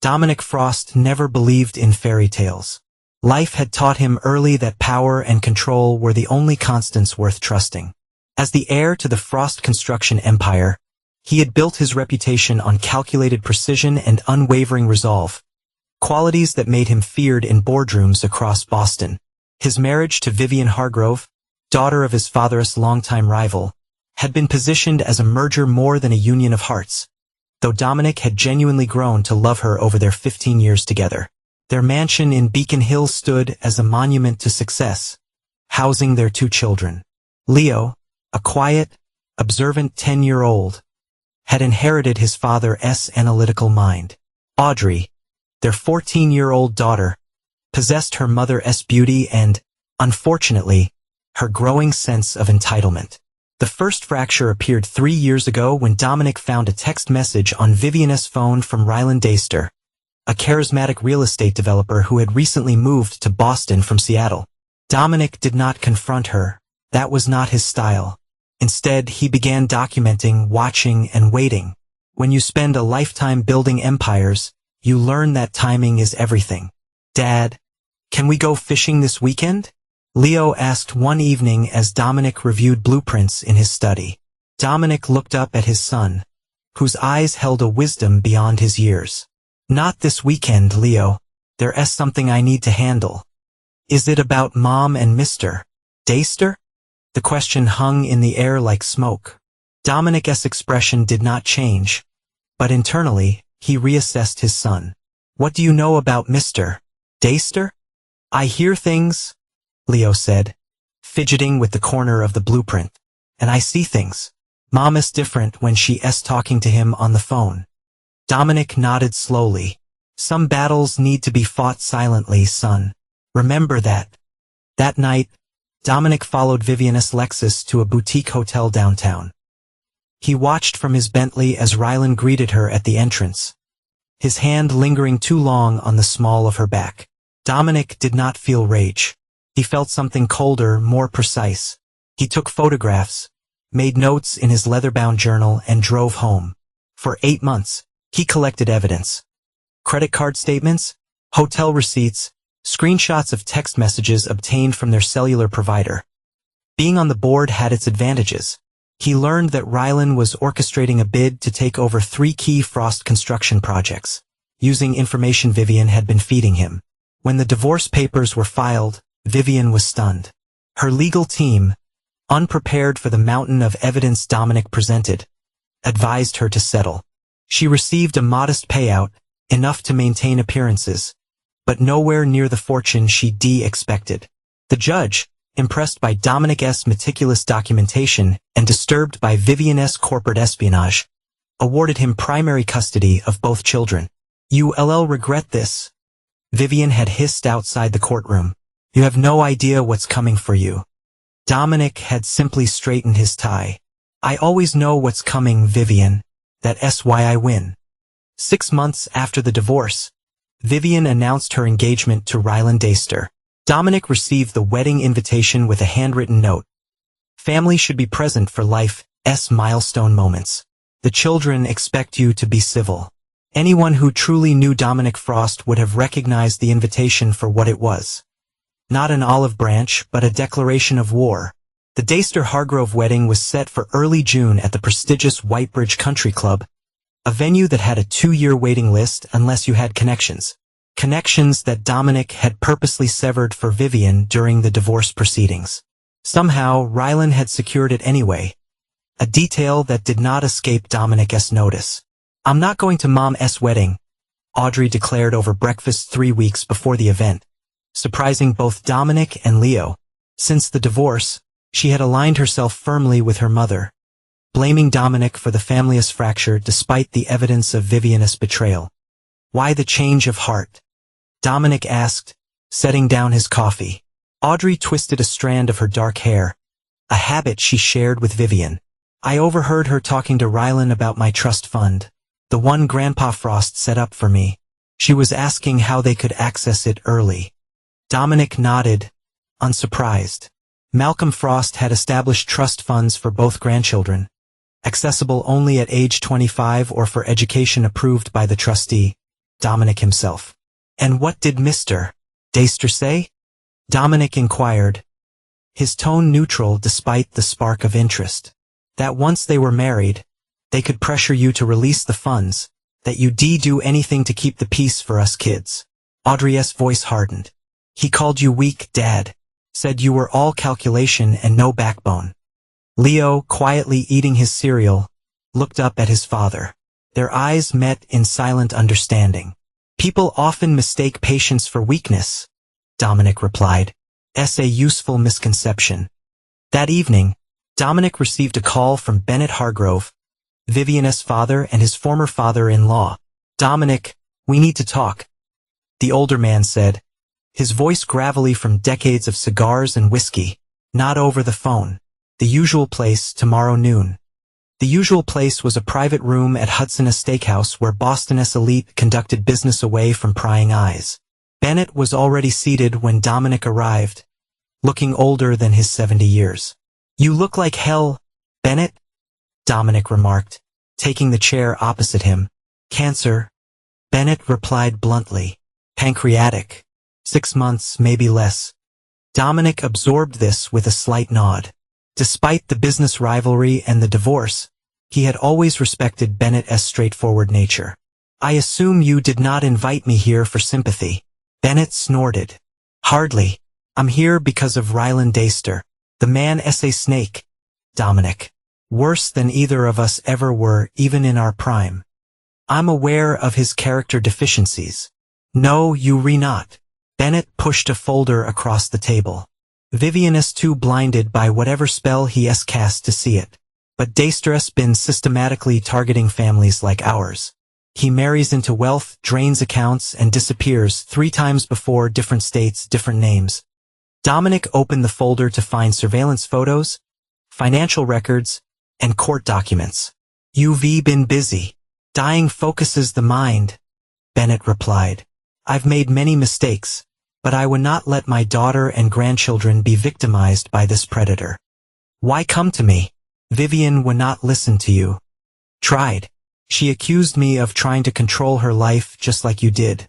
Dominic Frost never believed in fairy tales. Life had taught him early that power and control were the only constants worth trusting. As the heir to the Frost construction empire, he had built his reputation on calculated precision and unwavering resolve, qualities that made him feared in boardrooms across Boston. His marriage to Vivian Hargrove, daughter of his father's longtime rival, had been positioned as a merger more than a union of hearts, though Dominic had genuinely grown to love her over their 15 years together. Their mansion in Beacon Hill stood as a monument to success, housing their 2 children. Leo, a quiet, observant 10-year-old, had inherited his father's analytical mind. Audrey, their 14-year-old daughter, possessed her mother's beauty and, unfortunately, her growing sense of entitlement. The first fracture appeared 3 years ago when Dominic found a text message on Vivian's phone from Ryland Daister, a charismatic real estate developer who had recently moved to Boston from Seattle. Dominic did not confront her. That was not his style. Instead, he began documenting, watching, and waiting. When you spend a lifetime building empires, you learn that timing is everything. "Dad, can we go fishing this weekend?" Leo asked one evening as Dominic reviewed blueprints in his study. Dominic looked up at his son, whose eyes held a wisdom beyond his years. "Not this weekend, Leo. There's something I need to handle." "Is it about Mom and Mr. Daister?" The question hung in the air like smoke. Dominic's expression did not change, but internally, he reassessed his son. "What do you know about Mr. Daister?" "I hear things," Leo said, fidgeting with the corner of the blueprint. "And I see things. Mom is different when she's talking to him on the phone." Dominic nodded slowly. "Some battles need to be fought silently, son. Remember that." That night, Dominic followed Vivian's Lexus to a boutique hotel downtown. He watched from his Bentley as Ryland greeted her at the entrance, his hand lingering too long on the small of her back. Dominic did not feel rage. He felt something colder, more precise. He took photographs, made notes in his leather-bound journal, and drove home. For 8 months, he collected evidence. Credit card statements, hotel receipts, screenshots of text messages obtained from their cellular provider. Being on the board had its advantages. He learned that Ryland was orchestrating a bid to take over 3 key Frost construction projects, using information Vivian had been feeding him. When the divorce papers were filed, Vivian was stunned. Her legal team, unprepared for the mountain of evidence Dominic presented, advised her to settle. She received a modest payout, enough to maintain appearances, but nowhere near the fortune she'd expected. The judge, impressed by Dominic's meticulous documentation and disturbed by Vivian's corporate espionage, awarded him primary custody of both children. "You'll regret this," Vivian had hissed outside the courtroom. "You have no idea what's coming for you." Dominic had simply straightened his tie. "I always know what's coming, Vivian. That's why I win." 6 months after the divorce, Vivian announced her engagement to Ryland Daister. Dominic received the wedding invitation with a handwritten note. "Family should be present for life's milestone moments. The children expect you to be civil." Anyone who truly knew Dominic Frost would have recognized the invitation for what it was. Not an olive branch, but a declaration of war. The Daister-Hargrove wedding was set for early June at the prestigious Whitebridge Country Club, a venue that had a 2-year waiting list unless you had connections. Connections that Dominic had purposely severed for Vivian during the divorce proceedings. Somehow, Ryland had secured it anyway, a detail that did not escape Dominic's notice. "I'm not going to Mom's wedding," Audrey declared over breakfast 3 weeks before the event, surprising both Dominic and Leo. Since the divorce, she had aligned herself firmly with her mother, blaming Dominic for the family's fracture despite the evidence of Vivian's betrayal. "Why the change of heart?" Dominic asked, setting down his coffee. Audrey twisted a strand of her dark hair, a habit she shared with Vivian. "I overheard her talking to Ryland about my trust fund, the one Grandpa Frost set up for me. She was asking how they could access it early." Dominic nodded, unsurprised. Malcolm Frost had established trust funds for both grandchildren, accessible only at age 25 or for education approved by the trustee. Dominic himself. And what did Mr. Deister say? Dominic inquired, his tone neutral despite the spark of interest. That once they were married, they could pressure you to release the funds, that you'd do anything to keep the peace for us kids. Audrey's voice hardened. He called you weak, Dad. Said you were all calculation and no backbone. Leo, quietly eating his cereal, looked up at his father. Their eyes met in silent understanding. People often mistake patience for weakness, Dominic replied. "Es a useful misconception." That evening, Dominic received a call from Bennett Hargrove, Vivian's father and his former father-in-law. "Dominic, we need to talk," the older man said, his voice gravelly from decades of cigars and whiskey. "Not over the phone. The usual place tomorrow noon." The usual place was a private room at Hudson's Steakhouse where Boston's elite conducted business away from prying eyes. Bennett was already seated when Dominic arrived, looking older than his 70 years. "You look like hell, Bennett," Dominic remarked, taking the chair opposite him. "Cancer," Bennett replied bluntly. "Pancreatic. 6 months, maybe less." Dominic absorbed this with a slight nod. Despite the business rivalry and the divorce, he had always respected Bennett's straightforward nature. "I assume you did not invite me here for sympathy." Bennett snorted. "Hardly. I'm here because of Ryland Deister. The man is a snake, Dominic. Worse than either of us ever were, even in our prime. I'm aware of his character deficiencies." "No, you re not." Bennett pushed a folder across the table. "Vivian is too blinded by whatever spell he has cast to see it. But Deister has been systematically targeting families like ours. He marries into wealth, drains accounts, and disappears 3 times before, different states, different names." Dominic opened the folder to find surveillance photos, financial records, and court documents. "You've been busy. Dying focuses the mind," Bennett replied. "I've made many mistakes, but I would not let my daughter and grandchildren be victimized by this predator." "Why come to me? Vivian would not listen to you." "Tried. She accused me of trying to control her life just like you did."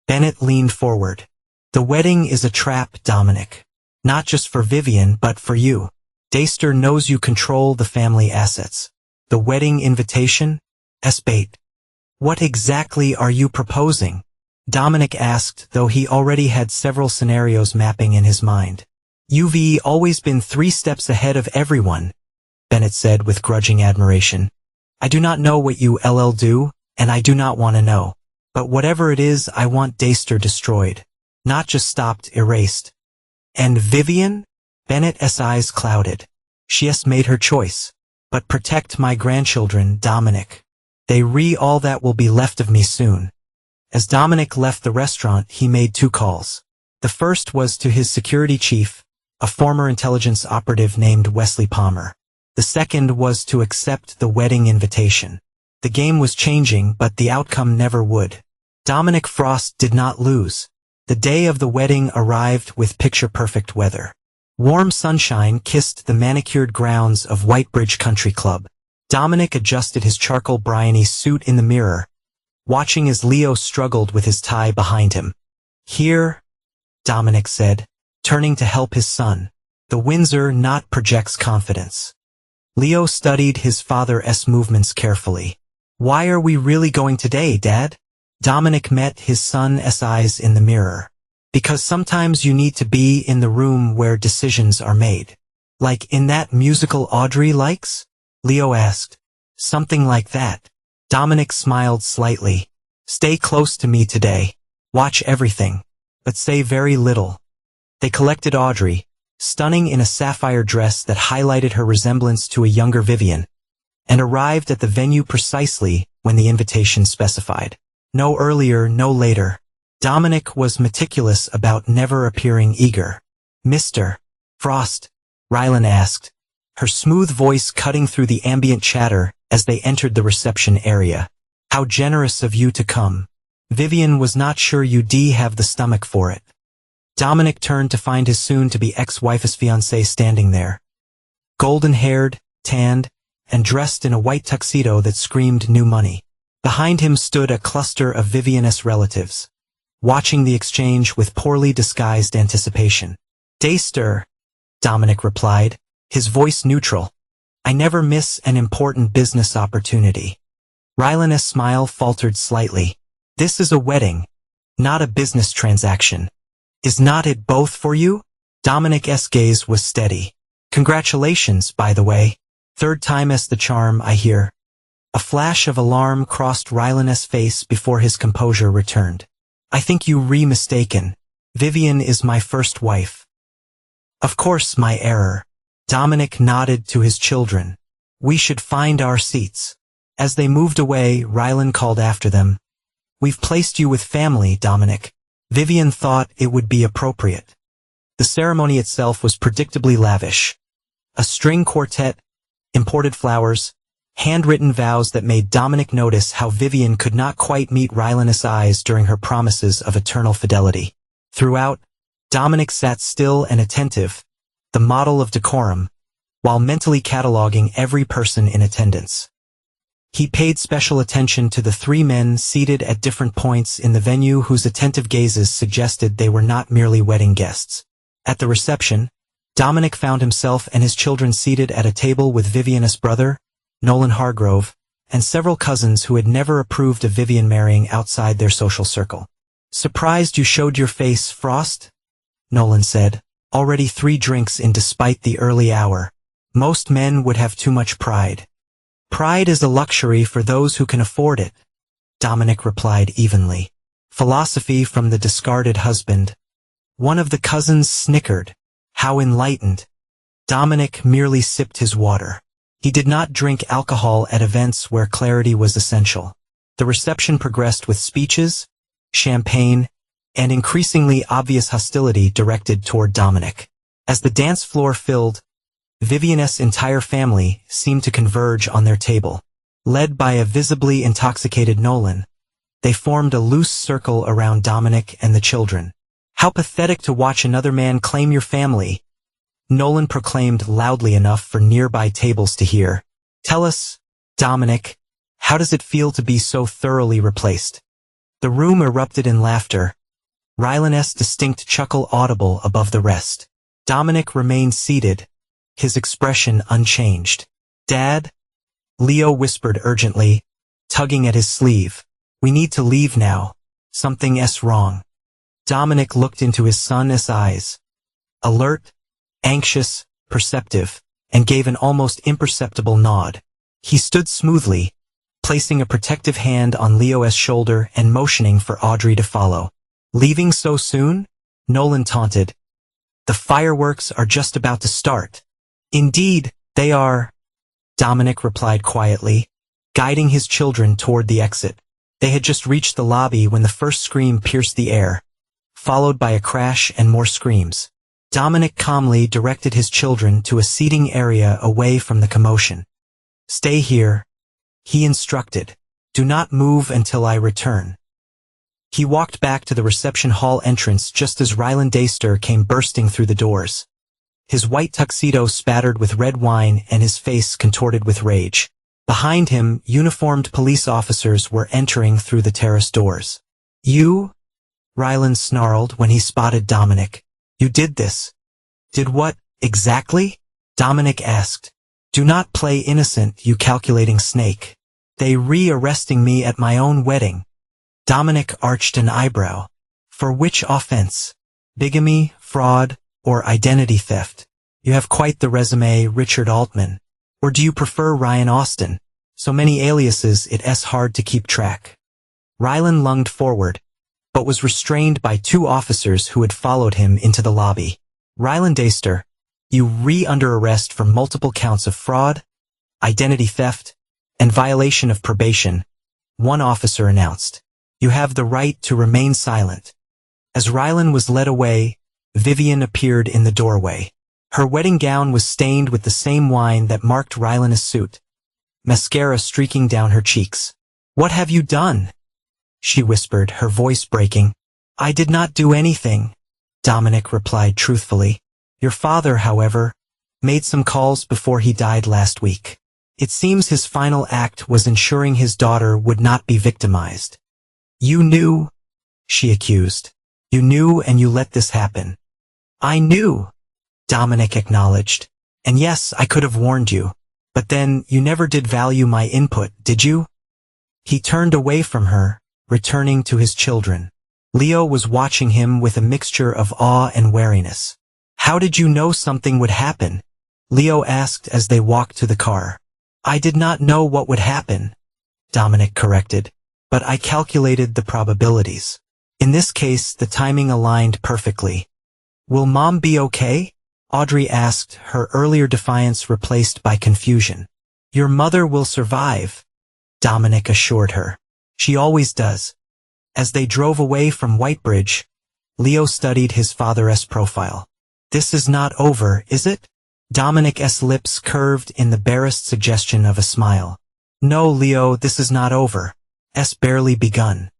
Bennett leaned forward. "The wedding is a trap, Dominic. Not just for Vivian, but for you. Deister knows you control the family assets. The wedding invitation? Es bait." "What exactly are you proposing?" Dominic asked, though he already had several scenarios mapping in his mind. "You've always been 3 steps ahead of everyone," Bennett said with grudging admiration. "I do not know what you do, and I do not want to know. But whatever it is, I want Deister destroyed. Not just stopped, erased." "And Vivian?" Bennett's eyes clouded. "She has made her choice. But protect my grandchildren, Dominic. They all that will be left of me soon." As Dominic left the restaurant, he made 2 calls. The first was to his security chief, a former intelligence operative named Wesley Palmer. The second was to accept the wedding invitation. The game was changing, but the outcome never would. Dominic Frost did not lose. The day of the wedding arrived with picture-perfect weather. Warm sunshine kissed the manicured grounds of Whitebridge Country Club. Dominic adjusted his charcoal Bryony suit in the mirror, watching as Leo struggled with his tie behind him. "Here," Dominic said, turning to help his son. "The Windsor knot projects confidence." Leo studied his father's movements carefully. "Why are we really going today, Dad?" Dominic met his son's eyes in the mirror. "Because sometimes you need to be in the room where decisions are made." "Like in that musical Audrey likes?" Leo asked. "Something like that." Dominic smiled slightly. "Stay close to me today. Watch everything. But say very little." They collected Audrey, stunning in a sapphire dress that highlighted her resemblance to a younger Vivian, and arrived at the venue precisely when the invitation specified. No earlier, no later. Dominic was meticulous about never appearing eager. "Mr. Frost?" Rylan asked, her smooth voice cutting through the ambient chatter as they entered the reception area. "How generous of you to come. Vivian was not sure you'd have the stomach for it." Dominic turned to find his soon-to-be ex-wife's fiancé standing there. Golden-haired, tanned, and dressed in a white tuxedo that screamed new money. Behind him stood a cluster of Vivian's relatives, watching the exchange with poorly disguised anticipation. "Dayster," Dominic replied, his voice neutral. "I never miss an important business opportunity." Rylan's smile faltered slightly. "This is a wedding, not a business transaction. Is not it both for you?" Dominic's gaze was steady. "Congratulations, by the way. Third time as the charm, I hear." A flash of alarm crossed Rylan's face before his composure returned. "I think you mistaken. Vivian is my first wife." "Of course, my error." Dominic nodded to his children. "We should find our seats." As they moved away, Rylan called after them. "We've placed you with family, Dominic. Vivian thought it would be appropriate." The ceremony itself was predictably lavish. A string quartet, imported flowers, handwritten vows that made Dominic notice how Vivian could not quite meet Rylan's eyes during her promises of eternal fidelity. Throughout, Dominic sat still and attentive, the model of decorum, while mentally cataloging every person in attendance. He paid special attention to the three men seated at different points in the venue whose attentive gazes suggested they were not merely wedding guests. At the reception, Dominic found himself and his children seated at a table with Vivian's brother, Nolan Hargrove, and several cousins who had never approved of Vivian marrying outside their social circle. "Surprised you showed your face, Frost?" Nolan said, already 3 drinks in despite the early hour. "Most men would have too much pride." "Pride is a luxury for those who can afford it," Dominic replied evenly. "Philosophy from the discarded husband." One of the cousins snickered. How enlightened. Dominic merely sipped his water. He did not drink alcohol at events where clarity was essential. The reception progressed with speeches, champagne, and increasingly obvious hostility directed toward Dominic. As the dance floor filled, Vivian's entire family seemed to converge on their table. Led by a visibly intoxicated Nolan, they formed a loose circle around Dominic and the children. "How pathetic to watch another man claim your family," Nolan proclaimed loudly enough for nearby tables to hear. "Tell us, Dominic, how does it feel to be so thoroughly replaced?" The room erupted in laughter, Rylan's distinct chuckle audible above the rest. Dominic remained seated, his expression unchanged. "Dad?" Leo whispered urgently, tugging at his sleeve. "We need to leave now. Something's wrong." Dominic looked into his son's eyes. Alert, anxious, perceptive, and gave an almost imperceptible nod. He stood smoothly, placing a protective hand on Leo's shoulder and motioning for Audrey to follow. "Leaving so soon?" Nolan taunted. "The fireworks are just about to start." "Indeed, they are," Dominic replied quietly, guiding his children toward the exit. They had just reached the lobby when the first scream pierced the air, followed by a crash and more screams. Dominic calmly directed his children to a seating area away from the commotion. "Stay here," he instructed. "Do not move until I return." He walked back to the reception hall entrance just as Rylan Dayster came bursting through the doors. His white tuxedo spattered with red wine and his face contorted with rage. Behind him, uniformed police officers were entering through the terrace doors. "You?" Rylan snarled when he spotted Dominic. "You did this." "Did what, exactly?" Dominic asked. "Do not play innocent, you calculating snake. They re-arresting me at my own wedding." Dominic arched an eyebrow. "For which offense? Bigamy, fraud, or identity theft? You have quite the resume, Richard Altman. Or do you prefer Ryan Austin? So many aliases it's hard to keep track." Rylan lunged forward, but was restrained by 2 officers who had followed him into the lobby. "Rylan Dayster, you under arrest for multiple counts of fraud, identity theft, and violation of probation," one officer announced. "You have the right to remain silent." As Rylan was led away, Vivian appeared in the doorway. Her wedding gown was stained with the same wine that marked Rylan's suit, mascara streaking down her cheeks. "What have you done?" she whispered, her voice breaking. "I did not do anything," Dominic replied truthfully. "Your father, however, made some calls before he died last week. It seems his final act was ensuring his daughter would not be victimized. "You knew," she accused. "You knew and you let this happen." "I knew," Dominic acknowledged. "And yes, I could have warned you. But then, you never did value my input, did you?" He turned away from her, returning to his children. Leo was watching him with a mixture of awe and wariness. "How did you know something would happen?" Leo asked as they walked to the car. "I did not know what would happen," Dominic corrected, "but I calculated the probabilities. In this case, the timing aligned perfectly." "Will Mom be okay?" Audrey asked, her earlier defiance replaced by confusion. "Your mother will survive," Dominic assured her. "She always does." As they drove away from Whitebridge, Leo studied his father's profile. "This is not over, is it?" Dominic's lips curved in the barest suggestion of a smile. "No, Leo, this is not over. It's barely begun."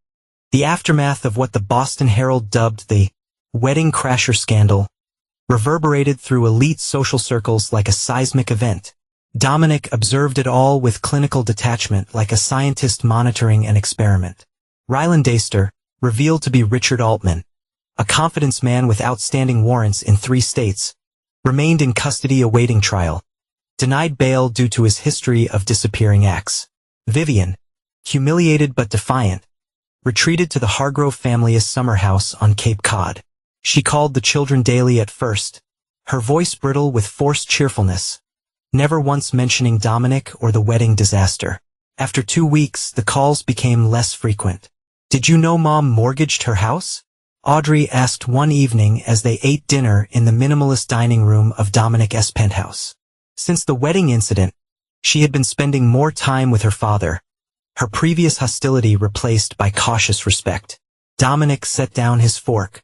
The aftermath of what the Boston Herald dubbed the wedding crasher scandal reverberated through elite social circles like a seismic event. Dominic observed it all with clinical detachment, like a scientist monitoring an experiment. Ryland Deister, revealed to be Richard Altman, a confidence man with outstanding warrants in 3 states, remained in custody awaiting trial, denied bail due to his history of disappearing acts. Vivian, humiliated but defiant, retreated to the Hargrove family's summer house on Cape Cod. She called the children daily at first, her voice brittle with forced cheerfulness, never once mentioning Dominic or the wedding disaster. After 2 weeks, the calls became less frequent. "Did you know Mom mortgaged her house?" Audrey asked one evening as they ate dinner in the minimalist dining room of Dominic's penthouse. Since the wedding incident, she had been spending more time with her father, her previous hostility replaced by cautious respect. Dominic set down his fork.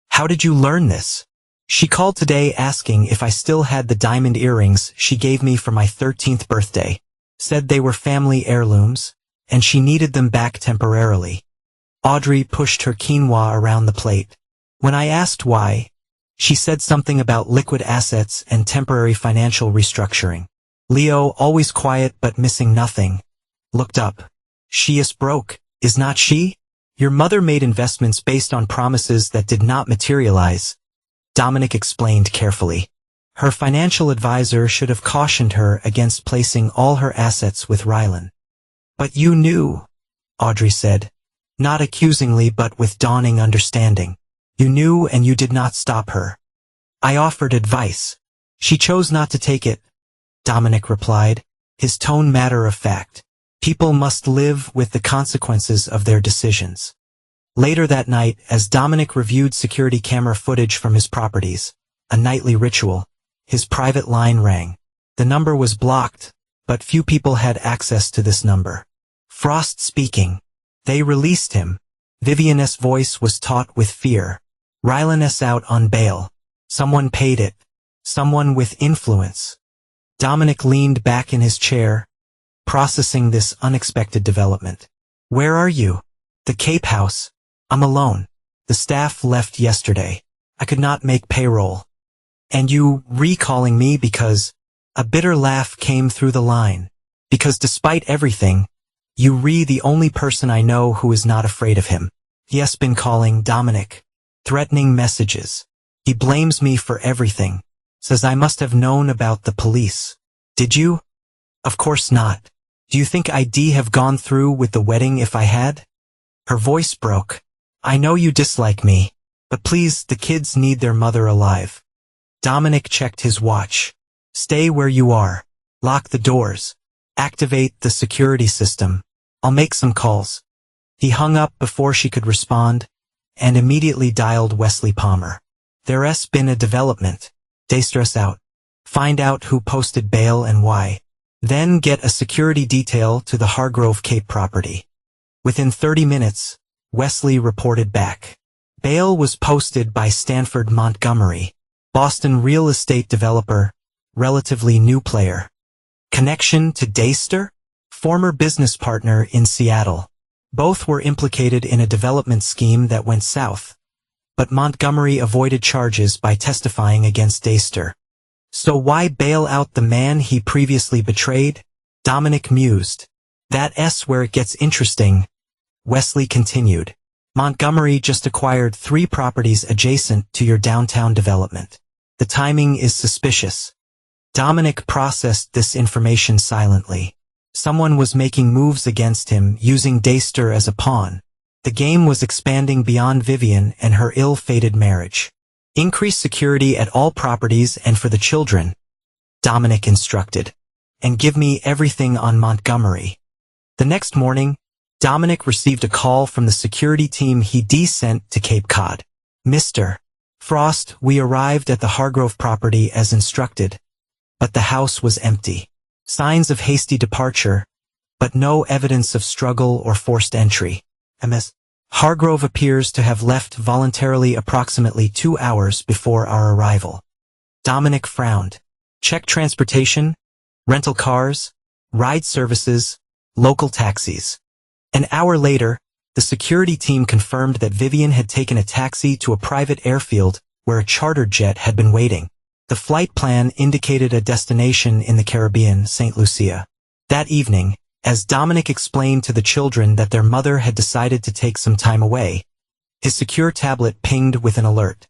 "How did you learn this?" "She called today asking if I still had the diamond earrings she gave me for my 13th birthday. Said they were family heirlooms, and she needed them back temporarily." Audrey pushed her quinoa around the plate. "When I asked why, she said something about liquid assets and temporary financial restructuring." Leo, always quiet but missing nothing, looked up. "She is broke, is not she? Your mother made investments based on promises that did not materialize," Dominic explained carefully. "Her financial advisor should have cautioned her against placing all her assets with Rylan." "But you knew," Audrey said, not accusingly but with dawning understanding. "You knew and you did not stop her." "I offered advice. She chose not to take it," Dominic replied, his tone matter of fact. "People must live with the consequences of their decisions." Later that night, as Dominic reviewed security camera footage from his properties, a nightly ritual, his private line rang. The number was blocked, but few people had access to this number. Frost speaking. "They released him." Vivian's voice was taut with fear. "Rylan's out on bail. Someone paid it. Someone with influence." Dominic leaned back in his chair, processing this unexpected development. "Where are you?" "The Cape House. I'm alone. The staff left yesterday. I could not make payroll." "And you recalling me because—" A bitter laugh came through the line. "Because despite everything, you the only person I know who is not afraid of him. He has been calling Dominic. Threatening messages. He blames me for everything. Says I must have known about the police." "Did you?" "Of course not. Do you think I'd have gone through with the wedding if I had?" Her voice broke. "I know you dislike me, but please, the kids need their mother alive." Dominic checked his watch. "Stay where you are. Lock the doors. Activate the security system. I'll make some calls." He hung up before she could respond, and immediately dialed Wesley Palmer. "There's been a development. Deister's out. Find out who posted bail and why. Then get a security detail to the Hargrove Cape property." Within 30 minutes, Wesley reported back. Bail was posted by Stanford Montgomery, Boston real estate developer, relatively new player. Connection to Deister? Former business partner in Seattle. Both were implicated in a development scheme that went south, but Montgomery avoided charges by testifying against Deister. So why bail out the man he previously betrayed? Dominic mused. That's where it gets interesting. Wesley continued. Montgomery just acquired 3 properties adjacent to your downtown development. The timing is suspicious. Dominic processed this information silently. Someone was making moves against him, using Dayster as a pawn. The game was expanding beyond Vivian and her ill-fated marriage. Increase security at all properties and for the children, Dominic instructed. And give me everything on Montgomery. The next morning, Dominic received a call from the security team he'd sent to Cape Cod. Mr. Frost, we arrived at the Hargrove property as instructed, but the house was empty. Signs of hasty departure, but no evidence of struggle or forced entry. Ms. Hargrove appears to have left voluntarily approximately 2 hours before our arrival. Dominic frowned. Check transportation, rental cars, ride services, local taxis. An hour later, the security team confirmed that Vivian had taken a taxi to a private airfield where a chartered jet had been waiting. The flight plan indicated a destination in the Caribbean, St. Lucia. That evening, as Dominic explained to the children that their mother had decided to take some time away, his secure tablet pinged with an alert.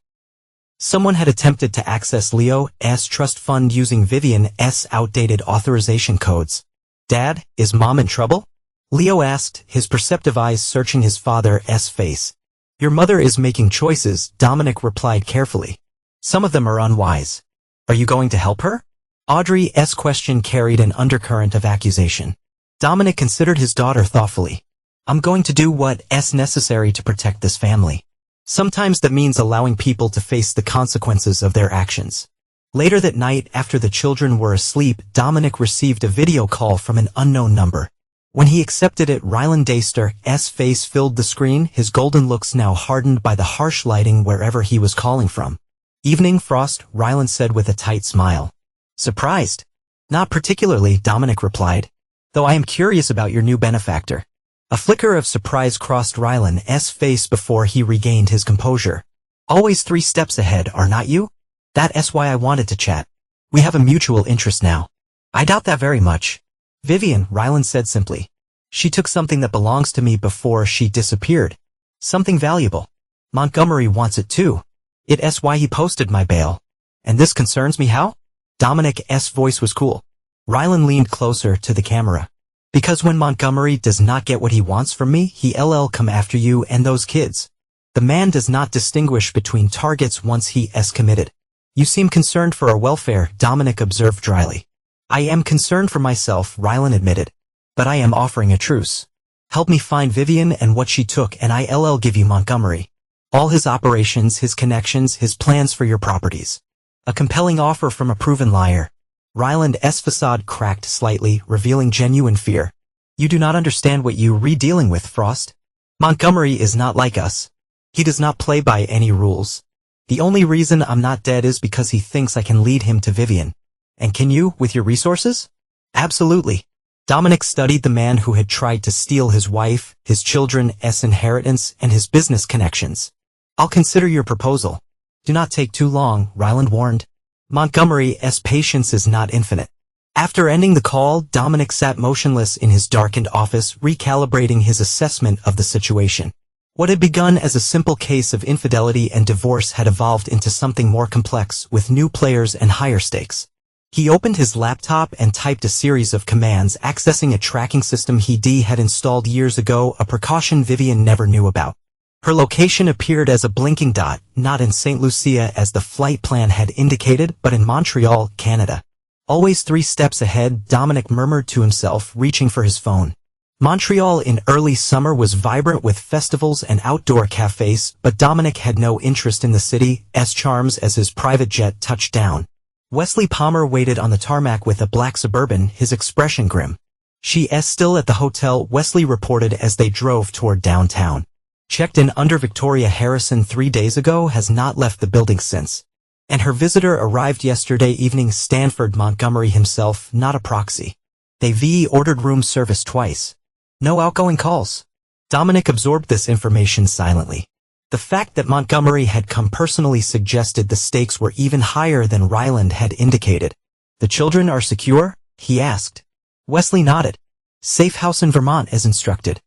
Someone had attempted to access Leo's trust fund using Vivian's outdated authorization codes. Dad, is Mom in trouble? Leo asked, his perceptive eyes searching his father's face. Your mother is making choices, Dominic replied carefully. Some of them are unwise. Are you going to help her? Audrey's question carried an undercurrent of accusation. Dominic considered his daughter thoughtfully. I'm going to do what's necessary to protect this family. Sometimes that means allowing people to face the consequences of their actions. Later that night, after the children were asleep, Dominic received a video call from an unknown number. When he accepted it, Ryland Dayster's face filled the screen, his golden looks now hardened by the harsh lighting wherever he was calling from. Evening, Frost, Ryland said with a tight smile. Surprised? Not particularly, Dominic replied. Though I am curious about your new benefactor. A flicker of surprise crossed Ryland's face before he regained his composure. Always 3 steps ahead, are not you? That's why I wanted to chat. We have a mutual interest now. I doubt that very much. Vivian, Ryland said simply. She took something that belongs to me before she disappeared. Something valuable. Montgomery wants it too. It's why he posted my bail. And this concerns me how? Dominic's voice was cool. Ryland leaned closer to the camera. Because when Montgomery does not get what he wants from me, he'll come after you and those kids. The man does not distinguish between targets once he's committed. You seem concerned for our welfare, Dominic observed dryly. I am concerned for myself, Ryland admitted. But I am offering a truce. Help me find Vivian and what she took and I'll give you Montgomery. All his operations, his connections, his plans for your properties. A compelling offer from a proven liar. Ryland's facade cracked slightly, revealing genuine fear. You do not understand what you're dealing with, Frost. Montgomery is not like us. He does not play by any rules. The only reason I'm not dead is because he thinks I can lead him to Vivian. And can you, with your resources? Absolutely. Dominic studied the man who had tried to steal his wife, his children's inheritance, and his business connections. I'll consider your proposal. Do not take too long, Ryland warned. Montgomery's patience is not infinite. After ending the call, Dominic sat motionless in his darkened office, recalibrating his assessment of the situation. What had begun as a simple case of infidelity and divorce had evolved into something more complex, with new players and higher stakes. He opened his laptop and typed a series of commands, accessing a tracking system he had installed years ago, a precaution Vivian never knew about. Her location appeared as a blinking dot, not in St. Lucia as the flight plan had indicated, but in Montreal, Canada. Always 3 steps ahead, Dominic murmured to himself, reaching for his phone. Montreal in early summer was vibrant with festivals and outdoor cafes, but Dominic had no interest in the city's charms as his private jet touched down. Wesley Palmer waited on the tarmac with a black Suburban, his expression grim. She's still at the hotel, Wesley reported as they drove toward downtown. Checked in under Victoria Harrison 3 days ago, has not left the building since. And her visitor arrived yesterday evening, Stanford Montgomery himself, not a proxy. They ordered room service twice. No outgoing calls. Dominic absorbed this information silently. The fact that Montgomery had come personally suggested the stakes were even higher than Ryland had indicated. The children are secure? He asked. Wesley nodded. Safe house in Vermont as instructed.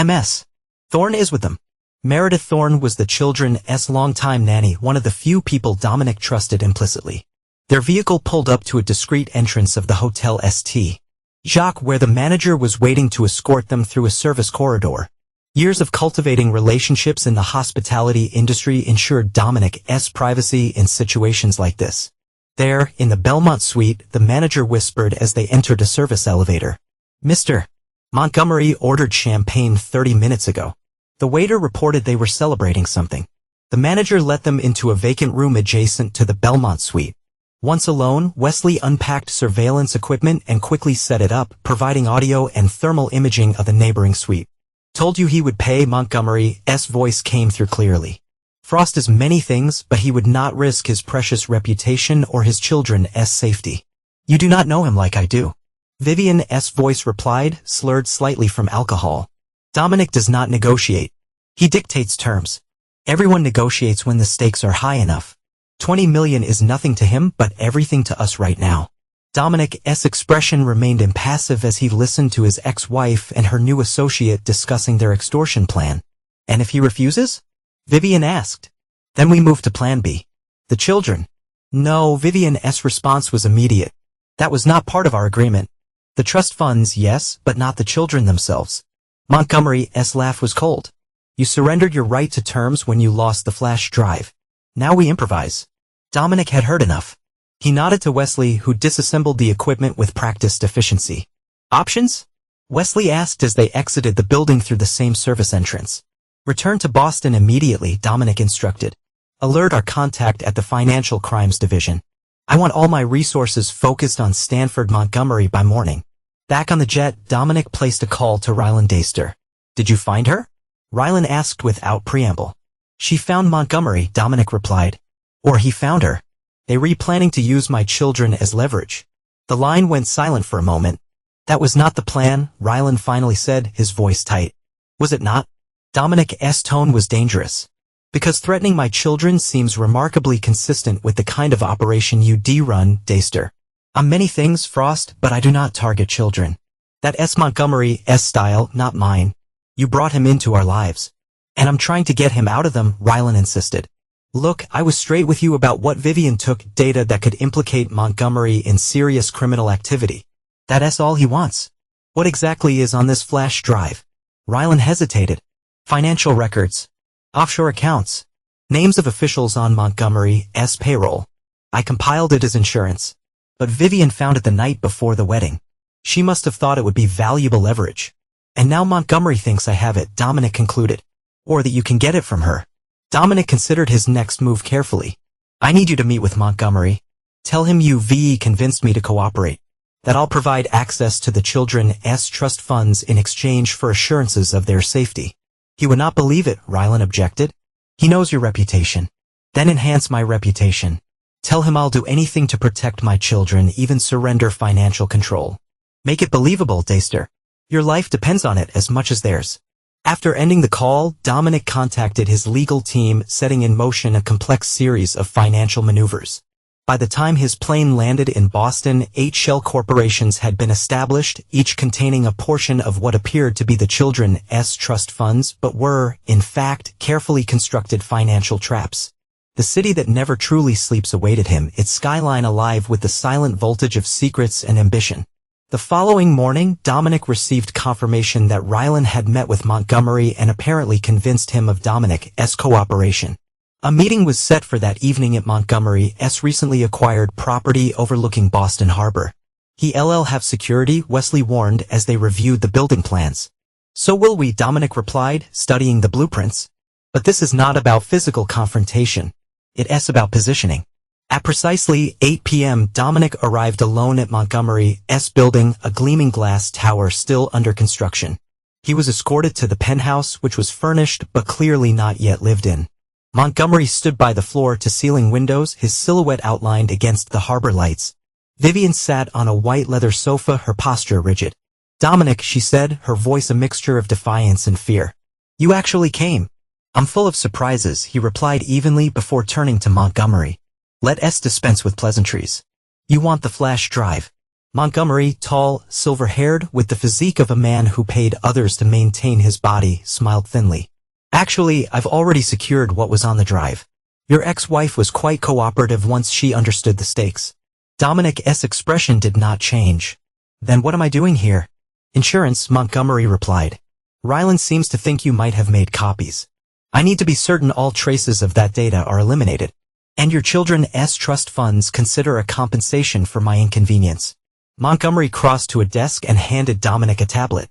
Ms. Thorne is with them. Meredith Thorne was the children's longtime nanny, one of the few people Dominic trusted implicitly. Their vehicle pulled up to a discreet entrance of the Hotel St. Jacques, where the manager was waiting to escort them through a service corridor. Years of cultivating relationships in the hospitality industry ensured Dominic's privacy in situations like this. There, in the Belmont suite, the manager whispered as they entered a service elevator. Mr. Montgomery ordered champagne 30 minutes ago. The waiter reported they were celebrating something. The manager let them into a vacant room adjacent to the Belmont suite. Once alone, Wesley unpacked surveillance equipment and quickly set it up, providing audio and thermal imaging of the neighboring suite. Told you he would pay. Montgomery's voice came through clearly. Frost is many things, but he would not risk his precious reputation or his children's safety. You do not know him like I do. Vivian's voice replied, slurred slightly from alcohol. Dominic does not negotiate. He dictates terms. Everyone negotiates when the stakes are high enough. 20 million is nothing to him, but everything to us right now. Dominic's expression remained impassive as he listened to his ex-wife and her new associate discussing their extortion plan. And if he refuses? Vivian asked. Then we move to plan B. The children. No, Vivian's response was immediate. That was not part of our agreement. The trust funds, yes, but not the children themselves. Montgomery's laugh was cold. You surrendered your right to terms when you lost the flash drive. Now we improvise. Dominic had heard enough. He nodded to Wesley, who disassembled the equipment with practiced efficiency. Options? Wesley asked as they exited the building through the same service entrance. Return to Boston immediately, Dominic instructed. Alert our contact at the Financial Crimes Division. I want all my resources focused on Stanford Montgomery by morning. Back on the jet, Dominic placed a call to Rylan Daister. Did you find her? Rylan asked without preamble. She found Montgomery, Dominic replied. Or he found her. They were planning to use my children as leverage. The line went silent for a moment. That was not the plan, Rylan finally said, his voice tight. Was it not? Dominic's tone was dangerous. Because threatening my children seems remarkably consistent with the kind of operation you run, Daister. I'm many things, Frost, but I do not target children. That's Montgomery's style, not mine. You brought him into our lives. And I'm trying to get him out of them, Rylan insisted. Look, I was straight with you about what Vivian took data that could implicate Montgomery in serious criminal activity. That's all he wants. What exactly is on this flash drive? Rylan hesitated. Financial records. Offshore accounts. Names of officials on Montgomery's payroll. I compiled it as insurance. But Vivian found it the night before the wedding. She must have thought it would be valuable leverage. And now Montgomery thinks I have it, Dominic concluded. Or that you can get it from her. Dominic considered his next move carefully. I need you to meet with Montgomery. Tell him you convinced me to cooperate. That I'll provide access to the children's trust funds in exchange for assurances of their safety. He would not believe it, Rylan objected. He knows your reputation. Then enhance my reputation. Tell him I'll do anything to protect my children, even surrender financial control. Make it believable, Daister. Your life depends on it as much as theirs. After ending the call, Dominic contacted his legal team, setting in motion a complex series of financial maneuvers. By the time his plane landed in Boston, 8 shell corporations had been established, each containing a portion of what appeared to be the children's trust funds, but were, in fact, carefully constructed financial traps. The city that never truly sleeps awaited him, its skyline alive with the silent voltage of secrets and ambition. The following morning, Dominic received confirmation that Rylan had met with Montgomery and apparently convinced him of Dominic's cooperation. A meeting was set for that evening at Montgomery's recently acquired property overlooking Boston Harbor. He'll have security, Wesley warned as they reviewed the building plans. So will we, Dominic replied, studying the blueprints. But this is not about physical confrontation. It's about positioning. At precisely 8 p.m., Dominic arrived alone at Montgomery's building, a gleaming glass tower still under construction. He was escorted to the penthouse, which was furnished but clearly not yet lived in. Montgomery stood by the floor-to-ceiling windows, his silhouette outlined against the harbor lights. Vivian sat on a white leather sofa, her posture rigid. Dominic, she said, her voice a mixture of defiance and fear. You actually came. I'm full of surprises, he replied evenly before turning to Montgomery. Let us dispense with pleasantries. You want the flash drive. Montgomery, tall, silver-haired, with the physique of a man who paid others to maintain his body, smiled thinly. Actually, I've already secured what was on the drive. Your ex-wife was quite cooperative once she understood the stakes. Dominic's expression did not change. Then what am I doing here? Insurance, Montgomery replied. Rylan seems to think you might have made copies. I need to be certain all traces of that data are eliminated. And your children's trust funds consider a compensation for my inconvenience. Montgomery crossed to a desk and handed Dominic a tablet.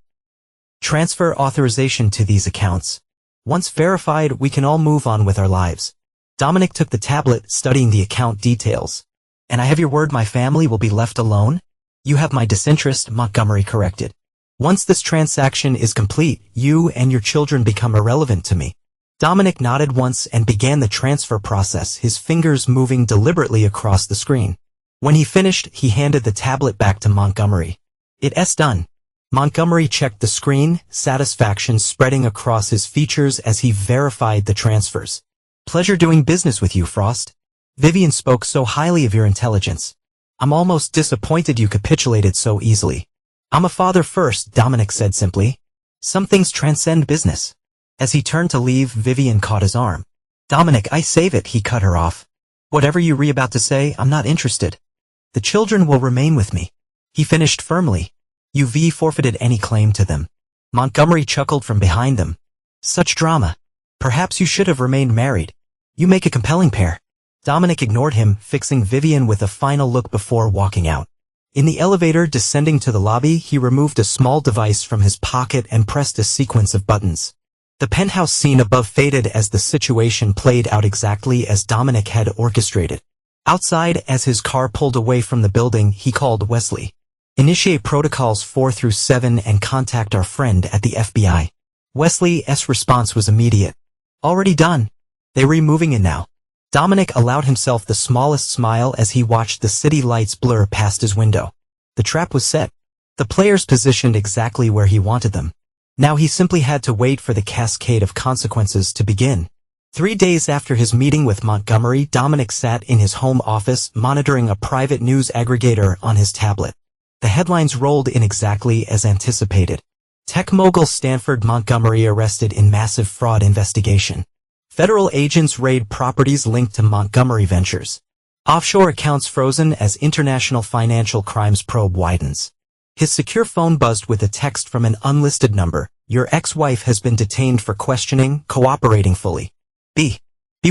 Transfer authorization to these accounts. Once verified, we can all move on with our lives. Dominic took the tablet, studying the account details. And I have your word my family will be left alone? You have my disinterest, Montgomery corrected. Once this transaction is complete, you and your children become irrelevant to me. Dominic nodded once and began the transfer process, his fingers moving deliberately across the screen. When he finished, he handed the tablet back to Montgomery. It's done. Montgomery checked the screen, satisfaction spreading across his features as he verified the transfers. Pleasure doing business with you, Frost. Vivian spoke so highly of your intelligence. I'm almost disappointed you capitulated so easily. I'm a father first, Dominic said simply. Some things transcend business. As he turned to leave, Vivian caught his arm. Dominic, I save it, he cut her off. Whatever you were about to say, I'm not interested. The children will remain with me. He finished firmly. You've forfeited any claim to them. Montgomery chuckled from behind them. Such drama. Perhaps you should have remained married. You make a compelling pair. Dominic ignored him, fixing Vivian with a final look before walking out. In the elevator descending to the lobby, he removed a small device from his pocket and pressed a sequence of buttons. The penthouse scene above faded as the situation played out exactly as Dominic had orchestrated. Outside, as his car pulled away from the building, he called Wesley. Initiate protocols 4 through 7 and contact our friend at the FBI. Wesley's response was immediate. Already done. They were moving in now. Dominic allowed himself the smallest smile as he watched the city lights blur past his window. The trap was set. The players positioned exactly where he wanted them. Now he simply had to wait for the cascade of consequences to begin. 3 days after his meeting with Montgomery, Dominic sat in his home office, monitoring a private news aggregator on his tablet. The headlines rolled in exactly as anticipated. Tech mogul Stanford Montgomery arrested in massive fraud investigation. Federal agents raid properties linked to Montgomery Ventures. Offshore accounts frozen as international financial crimes probe widens. His secure phone buzzed with a text from an unlisted number. Your ex-wife has been detained for questioning, cooperating fully. B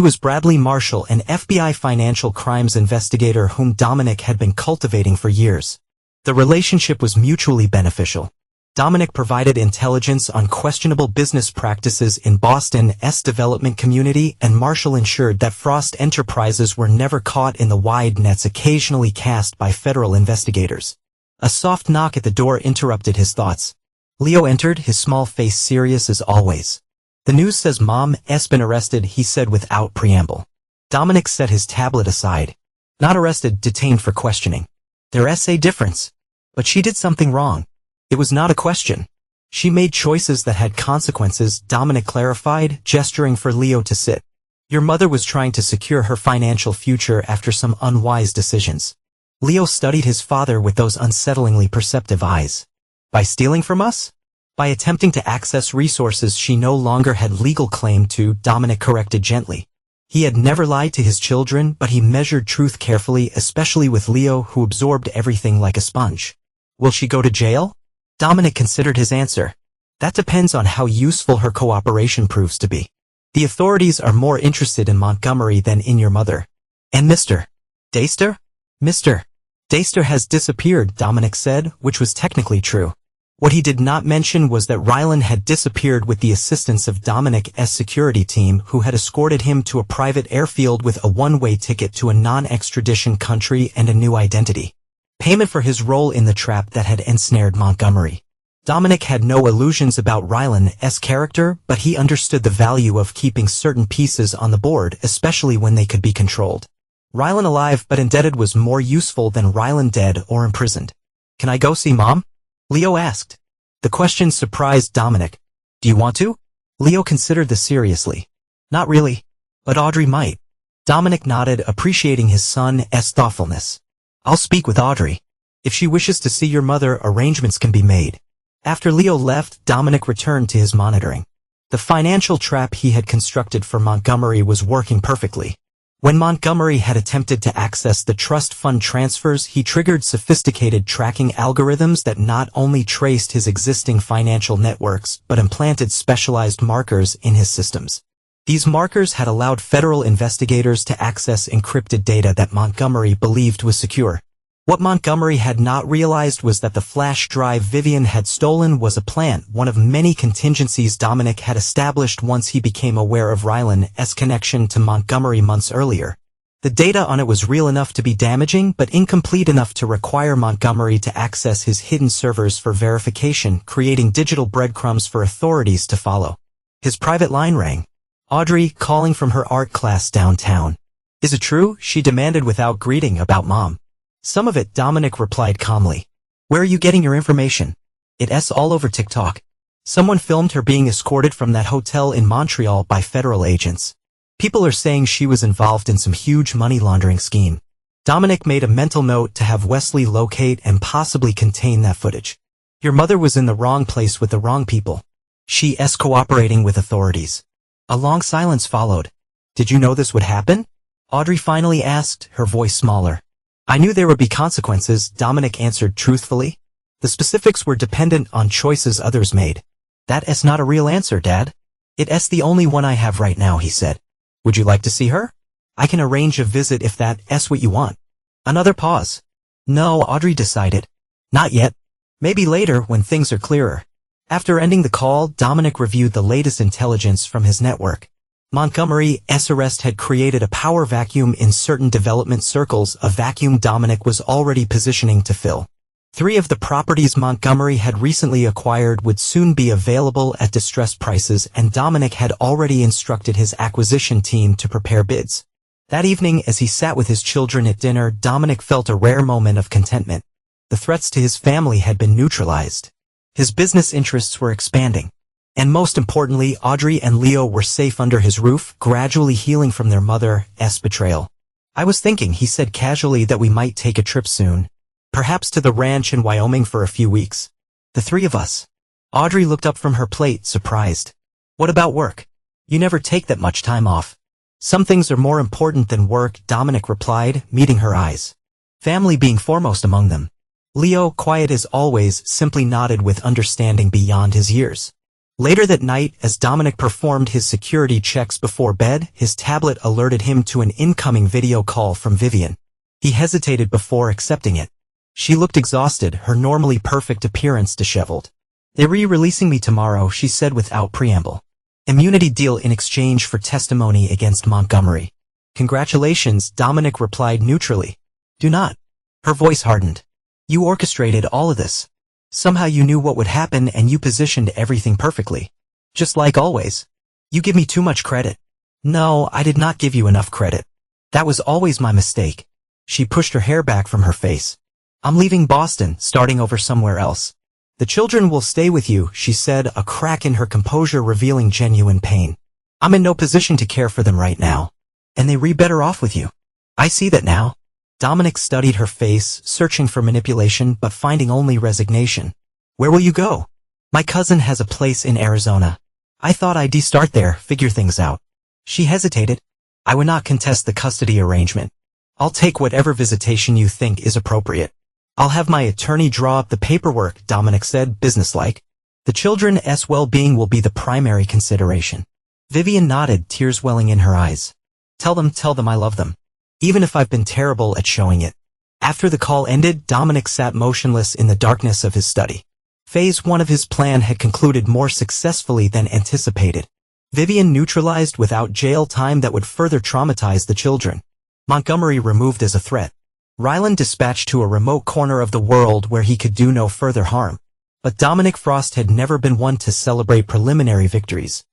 was Bradley Marshall, an FBI financial crimes investigator whom Dominic had been cultivating for years. The relationship was mutually beneficial. Dominic provided intelligence on questionable business practices in Boston's development community, and Marshall ensured that Frost enterprises were never caught in the wide nets occasionally cast by federal investigators. A soft knock at the door interrupted his thoughts. Leo entered, his small face serious as always. The news says Mom's been arrested, he said without preamble. Dominic set his tablet aside. Not arrested, detained for questioning. There's a difference. But she did something wrong. It was not a question. She made choices that had consequences, Dominic clarified, gesturing for Leo to sit. Your mother was trying to secure her financial future after some unwise decisions. Leo studied his father with those unsettlingly perceptive eyes. By stealing from us? By attempting to access resources she no longer had legal claim to, Dominic corrected gently. He had never lied to his children, but he measured truth carefully, especially with Leo, who absorbed everything like a sponge. Will she go to jail? Dominic considered his answer. That depends on how useful her cooperation proves to be. The authorities are more interested in Montgomery than in your mother. And Mr. Deister? Mr. Deister has disappeared, Dominic said, which was technically true. What he did not mention was that Rylan had disappeared with the assistance of Dominic's security team, who had escorted him to a private airfield with a one-way ticket to a non-extradition country and a new identity. Payment for his role in the trap that had ensnared Montgomery. Dominic had no illusions about Rylan's character, but he understood the value of keeping certain pieces on the board, especially when they could be controlled. Rylan alive but indebted was more useful than Rylan dead or imprisoned. Can I go see Mom? Leo asked. The question surprised Dominic. Do you want to? Leo considered this seriously. Not really. But Audrey might. Dominic nodded, appreciating his son's thoughtfulness. I'll speak with Audrey. If she wishes to see your mother, arrangements can be made. After Leo left, Dominic returned to his monitoring. The financial trap he had constructed for Montgomery was working perfectly. When Montgomery had attempted to access the trust fund transfers, he triggered sophisticated tracking algorithms that not only traced his existing financial networks but implanted specialized markers in his systems. These markers had allowed federal investigators to access encrypted data that Montgomery believed was secure. What Montgomery had not realized was that the flash drive Vivian had stolen was a plant, one of many contingencies Dominic had established once he became aware of Rylan's connection to Montgomery months earlier. The data on it was real enough to be damaging, but incomplete enough to require Montgomery to access his hidden servers for verification, creating digital breadcrumbs for authorities to follow. His private line rang. Audrey, calling from her art class downtown. "Is it true?" she demanded without greeting. "About Mom." "Some of it," Dominic replied calmly. "Where are you getting your information?" "It's all over TikTok. Someone filmed her being escorted from that hotel in Montreal by federal agents. People are saying she was involved in some huge money laundering scheme." Dominic made a mental note to have Wesley locate and possibly contain that footage. "Your mother was in the wrong place with the wrong people. She's cooperating with authorities." A long silence followed. "Did you know this would happen?" Audrey finally asked, her voice smaller. "I knew there would be consequences," Dominic answered truthfully. "The specifics were dependent on choices others made." "That's not a real answer, Dad." "It's the only one I have right now," he said. "Would you like to see her? I can arrange a visit if that's what you want." Another pause. "No," Audrey decided. "Not yet. Maybe later when things are clearer." After ending the call, Dominic reviewed the latest intelligence from his network. Montgomery's arrest had created a power vacuum in certain development circles, a vacuum Dominic was already positioning to fill. 3 of the properties Montgomery had recently acquired would soon be available at distressed prices, and Dominic had already instructed his acquisition team to prepare bids. That evening, as he sat with his children at dinner, Dominic felt a rare moment of contentment. The threats to his family had been neutralized. His business interests were expanding. And most importantly, Audrey and Leo were safe under his roof, gradually healing from their mother's betrayal. "I was thinking," he said casually, "that we might take a trip soon. Perhaps to the ranch in Wyoming for a few weeks. The 3 of us." Audrey looked up from her plate, surprised. "What about work? You never take that much time off." "Some things are more important than work," Dominic replied, meeting her eyes. "Family being foremost among them." Leo, quiet as always, simply nodded with understanding beyond his years. Later that night, as Dominic performed his security checks before bed, his tablet alerted him to an incoming video call from Vivian. He hesitated before accepting it. She looked exhausted, her normally perfect appearance disheveled. "They're re-releasing me tomorrow," she said without preamble. "Immunity deal in exchange for testimony against Montgomery." "Congratulations," Dominic replied neutrally. "Do not." Her voice hardened. "You orchestrated all of this. Somehow you knew what would happen and you positioned everything perfectly. Just like always. You give me too much credit." "No, I did not give you enough credit. That was always my mistake." She pushed her hair back from her face. "I'm leaving Boston, starting over somewhere else. The children will stay with you," she said, a crack in her composure revealing genuine pain. "I'm in no position to care for them right now. And they better off with you. I see that now." Dominic studied her face, searching for manipulation but finding only resignation. "Where will you go?" "My cousin has a place in Arizona. I thought I'd start there, figure things out." She hesitated. "I would not contest the custody arrangement. I'll take whatever visitation you think is appropriate." "I'll have my attorney draw up the paperwork," Dominic said, businesslike. "The children's well-being will be the primary consideration." Vivian nodded, tears welling in her eyes. Tell them I love them. Even if I've been terrible at showing it." After the call ended, Dominic sat motionless in the darkness of his study. Phase 1 of his plan had concluded more successfully than anticipated. Vivian neutralized without jail time that would further traumatize the children. Montgomery removed as a threat. Ryland dispatched to a remote corner of the world where he could do no further harm. But Dominic Frost had never been one to celebrate preliminary victories.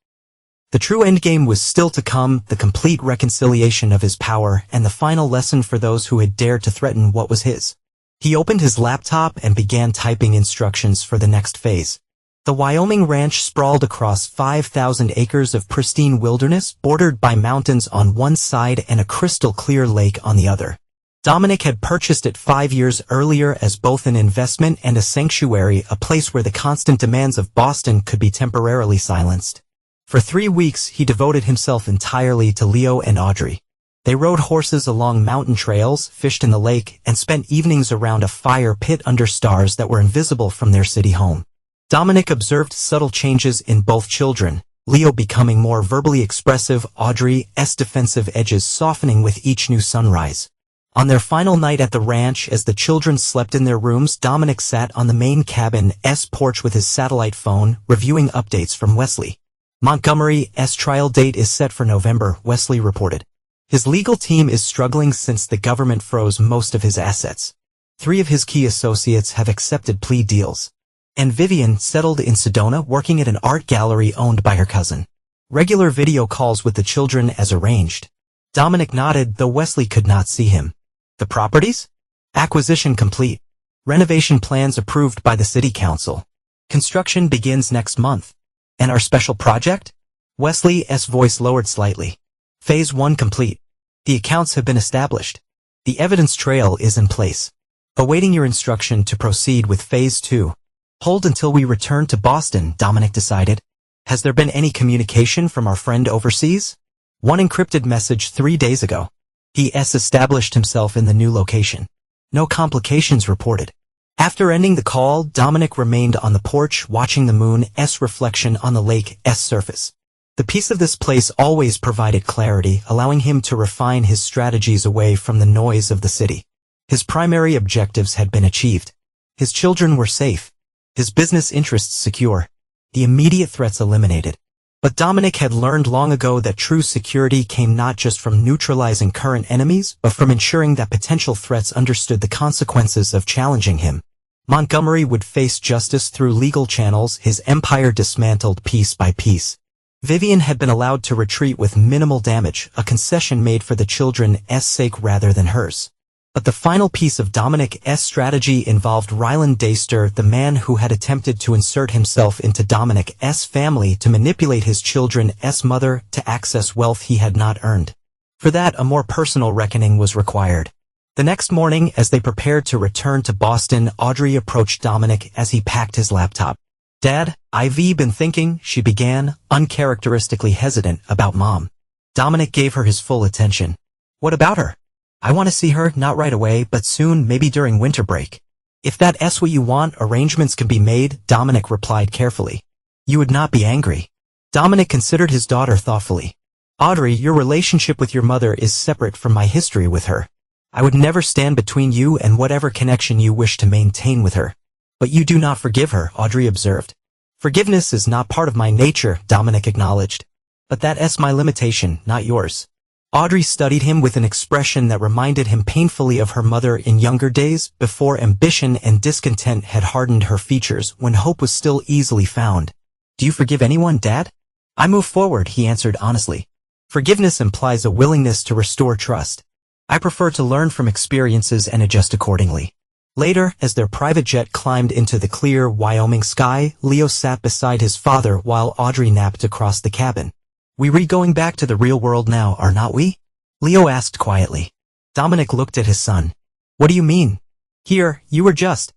The true endgame was still to come, the complete reconciliation of his power, and the final lesson for those who had dared to threaten what was his. He opened his laptop and began typing instructions for the next phase. The Wyoming ranch sprawled across 5,000 acres of pristine wilderness, bordered by mountains on one side and a crystal-clear lake on the other. Dominic had purchased it 5 years earlier as both an investment and a sanctuary, a place where the constant demands of Boston could be temporarily silenced. For 3 weeks, he devoted himself entirely to Leo and Audrey. They rode horses along mountain trails, fished in the lake, and spent evenings around a fire pit under stars that were invisible from their city home. Dominic observed subtle changes in both children, Leo becoming more verbally expressive, Audrey's defensive edges softening with each new sunrise. On their final night at the ranch, as the children slept in their rooms, Dominic sat on the main cabin's porch with his satellite phone, reviewing updates from Wesley. Montgomery's trial date is set for November, Wesley reported. His legal team is struggling since the government froze most of his assets. 3 of his key associates have accepted plea deals. And Vivian settled in Sedona, working at an art gallery owned by her cousin. Regular video calls with the children as arranged. Dominic nodded, though Wesley could not see him. The properties? Acquisition complete. Renovation plans approved by the city council. Construction begins next month. And our special project? Wesley's voice lowered slightly. Phase 1 complete. The accounts have been established. The evidence trail is in place. Awaiting your instruction to proceed with Phase 2. Hold until we return to Boston, Dominic decided. Has there been any communication from our friend overseas? One encrypted message 3 days ago. He.s. established himself in the new location. No complications reported. After ending the call, Dominic remained on the porch watching the moon's reflection on the lake's surface. The peace of this place always provided clarity, allowing him to refine his strategies away from the noise of the city. His primary objectives had been achieved. His children were safe. His business interests secure. The immediate threats eliminated. But Dominic had learned long ago that true security came not just from neutralizing current enemies, but from ensuring that potential threats understood the consequences of challenging him. Montgomery would face justice through legal channels, his empire dismantled piece by piece. Vivian had been allowed to retreat with minimal damage, a concession made for the children's sake rather than hers. But the final piece of Dominic's strategy involved Ryland Deister, the man who had attempted to insert himself into Dominic's family to manipulate his children's mother to access wealth he had not earned. For that, a more personal reckoning was required. The next morning, as they prepared to return to Boston, Audrey approached Dominic as he packed his laptop. "Dad, I've been thinking," she began, uncharacteristically hesitant about Mom. Dominic gave her his full attention. "What about her?" "I want to see her, not right away, but soon, maybe during winter break." "If that's what you want, arrangements can be made," Dominic replied carefully. "You would not be angry." Dominic considered his daughter thoughtfully. "Audrey, your relationship with your mother is separate from my history with her. I would never stand between you and whatever connection you wish to maintain with her." "But you do not forgive her," Audrey observed. "Forgiveness is not part of my nature," Dominic acknowledged. "But that's my limitation, not yours." Audrey studied him with an expression that reminded him painfully of her mother in younger days, before ambition and discontent had hardened her features, when hope was still easily found. "Do you forgive anyone, Dad?" "I move forward," he answered honestly. "Forgiveness implies a willingness to restore trust. I prefer to learn from experiences and adjust accordingly." Later, as their private jet climbed into the clear Wyoming sky, Leo sat beside his father while Audrey napped across the cabin. "We're going back to the real world now, are not we?" Leo asked quietly. Dominic looked at his son. "What do you mean?" "Here, you were just..."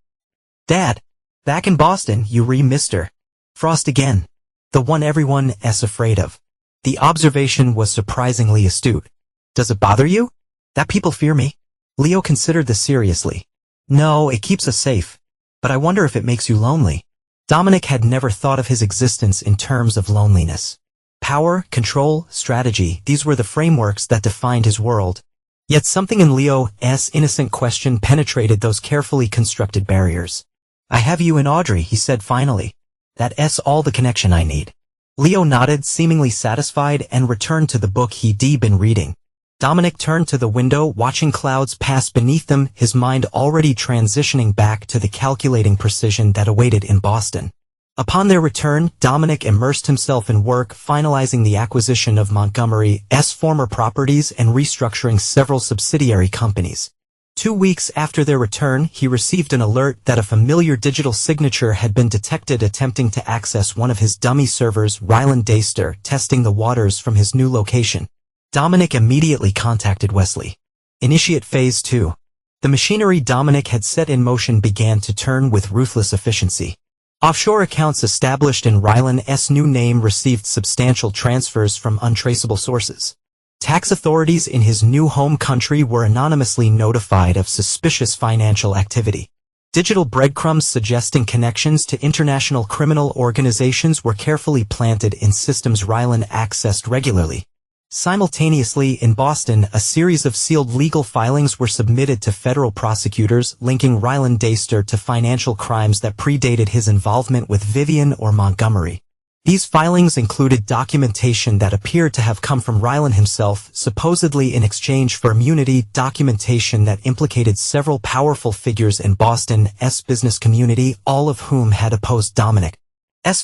"Dad, back in Boston, you Mr. Frost again. The one everyone's afraid of." The observation was surprisingly astute. "Does it bother you that people fear me?" Leo considered this seriously. "No, it keeps us safe. But I wonder if it makes you lonely." Dominic had never thought of his existence in terms of loneliness. Power, control, strategy, these were the frameworks that defined his world. Yet something in Leo's innocent question penetrated those carefully constructed barriers. "I have you and Audrey," he said finally. "That's all the connection I need." Leo nodded, seemingly satisfied, and returned to the book he'd been reading. Dominic turned to the window, watching clouds pass beneath them, his mind already transitioning back to the calculating precision that awaited in Boston. Upon their return, Dominic immersed himself in work, finalizing the acquisition of Montgomery's former properties and restructuring several subsidiary companies. 2 weeks after their return, he received an alert that a familiar digital signature had been detected attempting to access one of his dummy servers, Ryland Deister, testing the waters from his new location. Dominic immediately contacted Wesley. Initiate Phase 2. The machinery Dominic had set in motion began to turn with ruthless efficiency. Offshore accounts established in Ryland's new name received substantial transfers from untraceable sources. Tax authorities in his new home country were anonymously notified of suspicious financial activity. Digital breadcrumbs suggesting connections to international criminal organizations were carefully planted in systems Ryland accessed regularly. Simultaneously, in Boston, a series of sealed legal filings were submitted to federal prosecutors linking Ryland Deister to financial crimes that predated his involvement with Vivian or Montgomery. These filings included documentation that appeared to have come from Ryland himself, supposedly in exchange for immunity, documentation that implicated several powerful figures in Boston's business community, all of whom had opposed Dominic's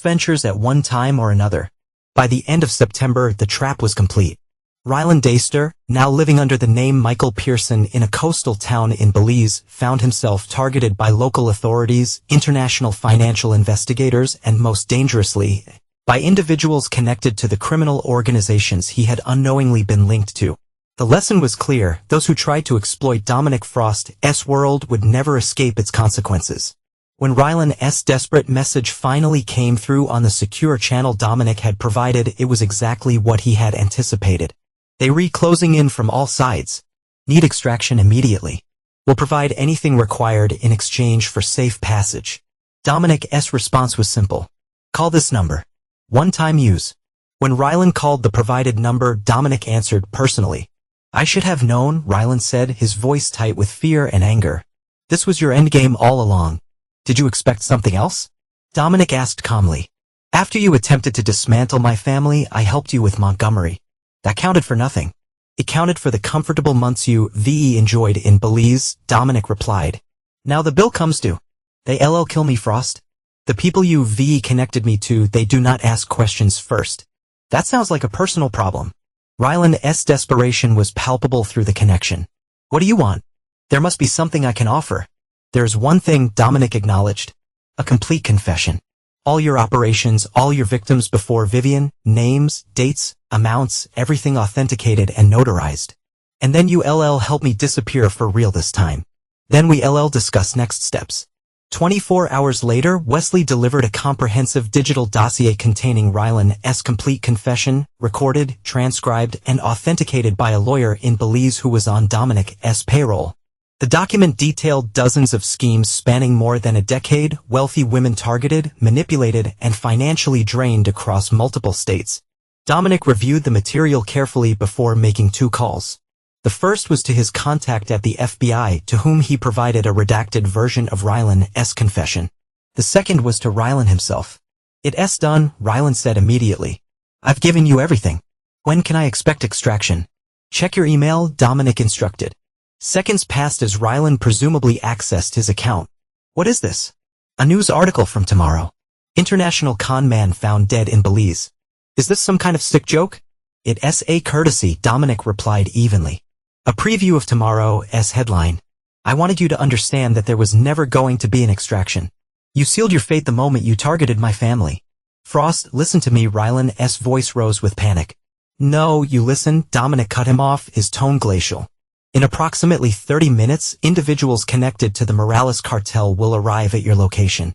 ventures at one time or another. By the end of September, the trap was complete. Ryland Deister, now living under the name Michael Pearson in a coastal town in Belize, found himself targeted by local authorities, international financial investigators, and most dangerously, by individuals connected to the criminal organizations he had unknowingly been linked to. The lesson was clear: those who tried to exploit Dominic Frost's world would never escape its consequences. When Ryland's desperate message finally came through on the secure channel Dominic had provided, it was exactly what he had anticipated. They were closing in from all sides. Need extraction immediately. Will provide anything required in exchange for safe passage. Dominic's response was simple. Call this number. One-time use. When Ryland called the provided number, Dominic answered personally. I should have known, Ryland said, his voice tight with fear and anger. This was your endgame all along. Did you expect something else? Dominic asked calmly. After you attempted to dismantle my family, I helped you with Montgomery. That counted for nothing. It counted for the comfortable months you enjoyed in Belize, Dominic replied. Now the bill comes due. They kill me, Frost. The people you connected me to, they do not ask questions first. That sounds like a personal problem. Ryland's desperation was palpable through the connection. What do you want? There must be something I can offer. There's one thing, Dominic acknowledged. A complete confession. All your operations, all your victims before Vivian, names, dates, amounts, everything authenticated and notarized. And then you help me disappear for real this time. Then we discuss next steps. 24 hours later, Wesley delivered a comprehensive digital dossier containing Ryland's complete confession, recorded, transcribed, and authenticated by a lawyer in Belize who was on Dominic's payroll. The document detailed dozens of schemes spanning more than a decade, wealthy women targeted, manipulated, and financially drained across multiple states. Dominic reviewed the material carefully before making 2 calls. The first was to his contact at the FBI, to whom he provided a redacted version of Ryland's confession. The second was to Ryland himself. It's done, Ryland said immediately. I've given you everything. When can I expect extraction? Check your email, Dominic instructed. Seconds passed as Ryland presumably accessed his account. What is this? A news article from tomorrow. International con man found dead in Belize. Is this some kind of sick joke? It's a courtesy, Dominic replied evenly. A preview of tomorrow's headline. I wanted you to understand that there was never going to be an extraction. You sealed your fate the moment you targeted my family. Frost, listen to me, Ryland's voice rose with panic. No, you listen, Dominic cut him off, his tone glacial. In approximately 30 minutes, individuals connected to the Morales cartel will arrive at your location.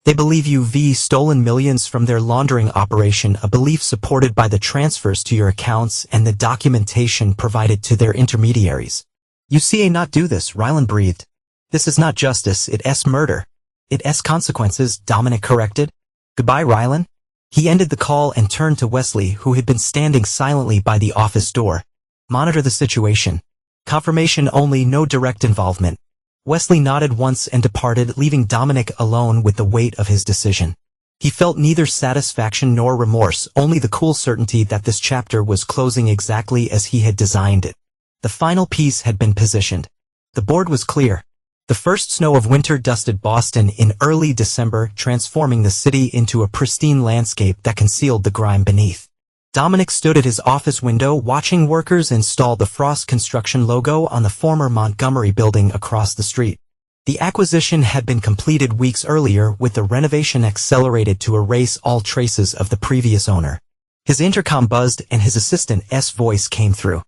They believe you've stolen millions from their laundering operation, a belief supported by the transfers to your accounts and the documentation provided to their intermediaries. You see not do this, Ryland breathed. This is not justice, it's murder. It's consequences, Dominic corrected. Goodbye, Ryland. He ended the call and turned to Wesley, who had been standing silently by the office door. Monitor the situation. Confirmation only, no direct involvement. Wesley nodded once and departed, leaving Dominic alone with the weight of his decision. He felt neither satisfaction nor remorse, only the cool certainty that this chapter was closing exactly as he had designed it. The final piece had been positioned. The board was clear. The first snow of winter dusted Boston in early December, transforming the city into a pristine landscape that concealed the grime beneath. Dominic stood at his office window watching workers install the Frost Construction logo on the former Montgomery building across the street. The acquisition had been completed weeks earlier, with the renovation accelerated to erase all traces of the previous owner. His intercom buzzed and his assistant's voice came through.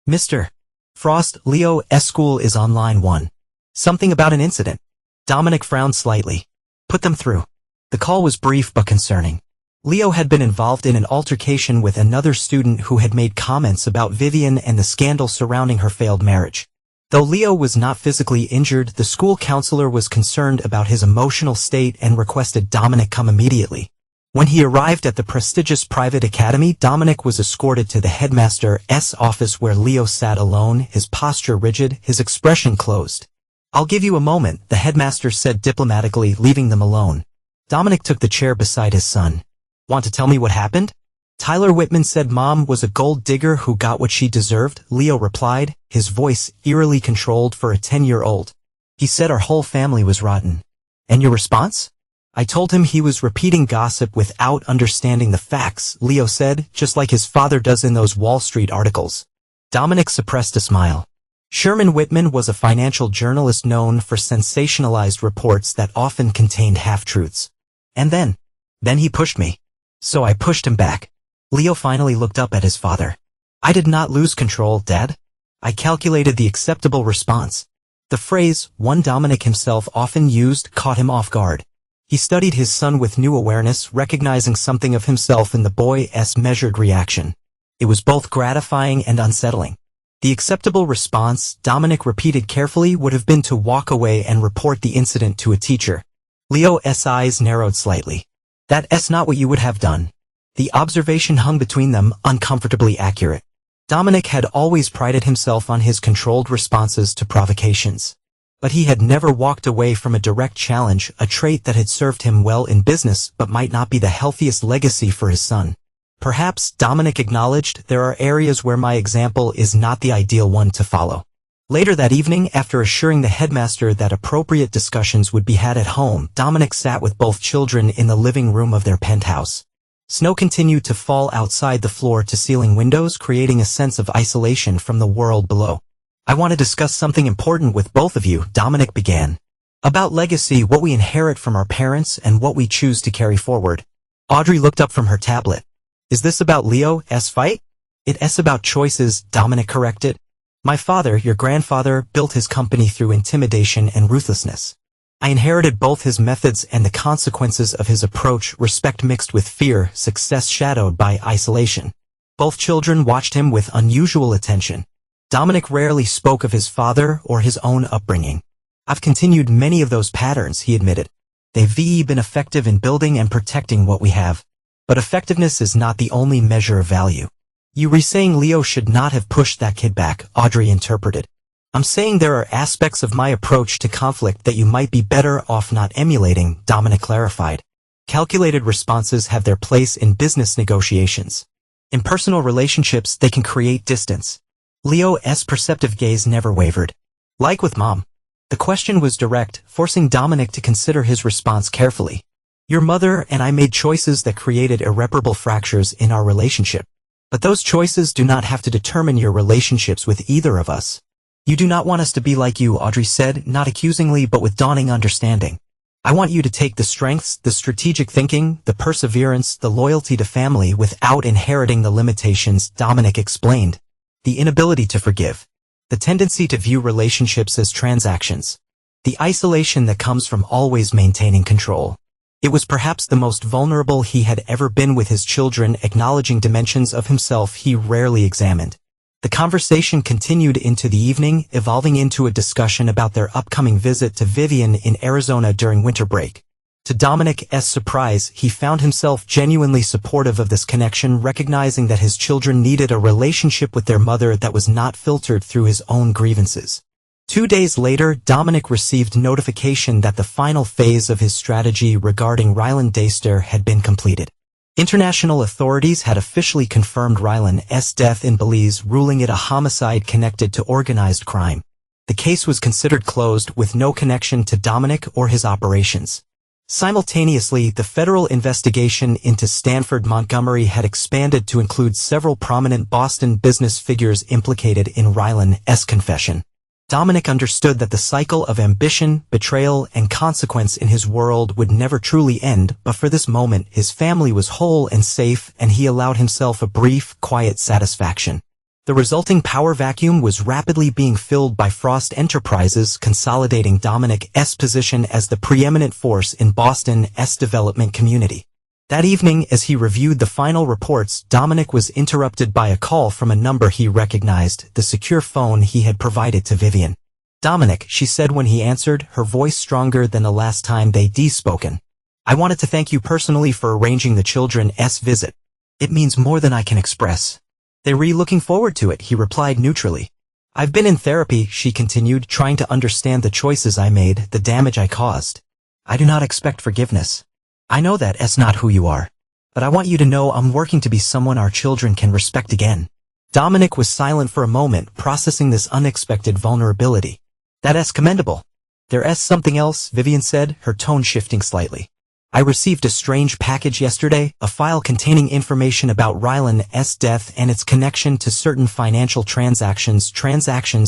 Mr. Frost, Leo S. School is on line 1. Something about an incident. Dominic frowned slightly. Put them through. The call was brief but concerning. Leo had been involved in an altercation with another student who had made comments about Vivian and the scandal surrounding her failed marriage. Though Leo was not physically injured, the school counselor was concerned about his emotional state and requested Dominic come immediately. When he arrived at the prestigious private academy, Dominic was escorted to the headmaster's office where Leo sat alone, his posture rigid, his expression closed. "I'll give you a moment," the headmaster said diplomatically, leaving them alone. Dominic took the chair beside his son. "Want to tell me what happened?" Tyler Whitman said Mom was a gold digger who got what she deserved, Leo replied, his voice eerily controlled for a 10-year-old. "He said our whole family was rotten." "And your response?" "I told him he was repeating gossip without understanding the facts," Leo said, just like his father does in those Wall Street articles. Dominic suppressed a smile. Sherman Whitman was a financial journalist known for sensationalized reports that often contained half-truths. "And then he pushed me. So I pushed him back." Leo finally looked up at his father. "I did not lose control, Dad. I calculated the acceptable response." The phrase, one Dominic himself often used, caught him off guard. He studied his son with new awareness, recognizing something of himself in the boy's measured reaction. It was both gratifying and unsettling. The acceptable response, Dominic repeated carefully, would have been to walk away and report the incident to a teacher. Leo's eyes narrowed slightly. "That's not what you would have done." The observation hung between them, uncomfortably accurate. Dominic had always prided himself on his controlled responses to provocations. But he had never walked away from a direct challenge, a trait that had served him well in business but might not be the healthiest legacy for his son. Perhaps, Dominic acknowledged, there are areas where my example is not the ideal one to follow. Later that evening, after assuring the headmaster that appropriate discussions would be had at home, Dominic sat with both children in the living room of their penthouse. Snow continued to fall outside the floor-to-ceiling windows, creating a sense of isolation from the world below. "I want to discuss something important with both of you," Dominic began. "About legacy, what we inherit from our parents and what we choose to carry forward." Audrey looked up from her tablet. "Is this about Leo's fight?" "It's about choices," Dominic corrected. "My father, your grandfather, built his company through intimidation and ruthlessness. I inherited both his methods and the consequences of his approach, respect mixed with fear, success shadowed by isolation." Both children watched him with unusual attention. Dominic rarely spoke of his father or his own upbringing. "I've continued many of those patterns," he admitted. "They've been effective in building and protecting what we have. But effectiveness is not the only measure of value." "You were saying Leo should not have pushed that kid back," Audrey interpreted. "I'm saying there are aspects of my approach to conflict that you might be better off not emulating," Dominic clarified. "Calculated responses have their place in business negotiations. In personal relationships, they can create distance." Leo's perceptive gaze never wavered. "Like with Mom." The question was direct, forcing Dominic to consider his response carefully. "Your mother and I made choices that created irreparable fractures in our relationship. But those choices do not have to determine your relationships with either of us." "You do not want us to be like you," Audrey said, not accusingly but with dawning understanding. "I want you to take the strengths, the strategic thinking, the perseverance, the loyalty to family without inheriting the limitations," Dominic explained. "The inability to forgive. The tendency to view relationships as transactions. The isolation that comes from always maintaining control." It was perhaps the most vulnerable he had ever been with his children, acknowledging dimensions of himself he rarely examined. The conversation continued into the evening, evolving into a discussion about their upcoming visit to Vivian in Arizona during winter break. To Dominic's surprise, he found himself genuinely supportive of this connection, recognizing that his children needed a relationship with their mother that was not filtered through his own grievances. 2 days later, Dominic received notification that the final phase of his strategy regarding Rylan Dayster had been completed. International authorities had officially confirmed Rylan's death in Belize, ruling it a homicide connected to organized crime. The case was considered closed, with no connection to Dominic or his operations. Simultaneously, the federal investigation into Stanford Montgomery had expanded to include several prominent Boston business figures implicated in Rylan's confession. Dominic understood that the cycle of ambition, betrayal, and consequence in his world would never truly end, but for this moment his family was whole and safe, and he allowed himself a brief, quiet satisfaction. The resulting power vacuum was rapidly being filled by Frost Enterprises, consolidating Dominic's position as the preeminent force in Boston's development community. That evening, as he reviewed the final reports, Dominic was interrupted by a call from a number he recognized, the secure phone he had provided to Vivian. "Dominic," she said when he answered, her voice stronger than the last time they'd spoken. "I wanted to thank you personally for arranging the children's visit. It means more than I can express." "They were looking forward to it," he replied neutrally. "I've been in therapy," she continued, "trying to understand the choices I made, the damage I caused. I do not expect forgiveness. I know that's not who you are. But I want you to know I'm working to be someone our children can respect again." Dominic was silent for a moment, processing this unexpected vulnerability. "That's commendable. There's something else," Vivian said, her tone shifting slightly. "I received a strange package yesterday, a file containing information about Rylan's death and its connection to certain financial transactions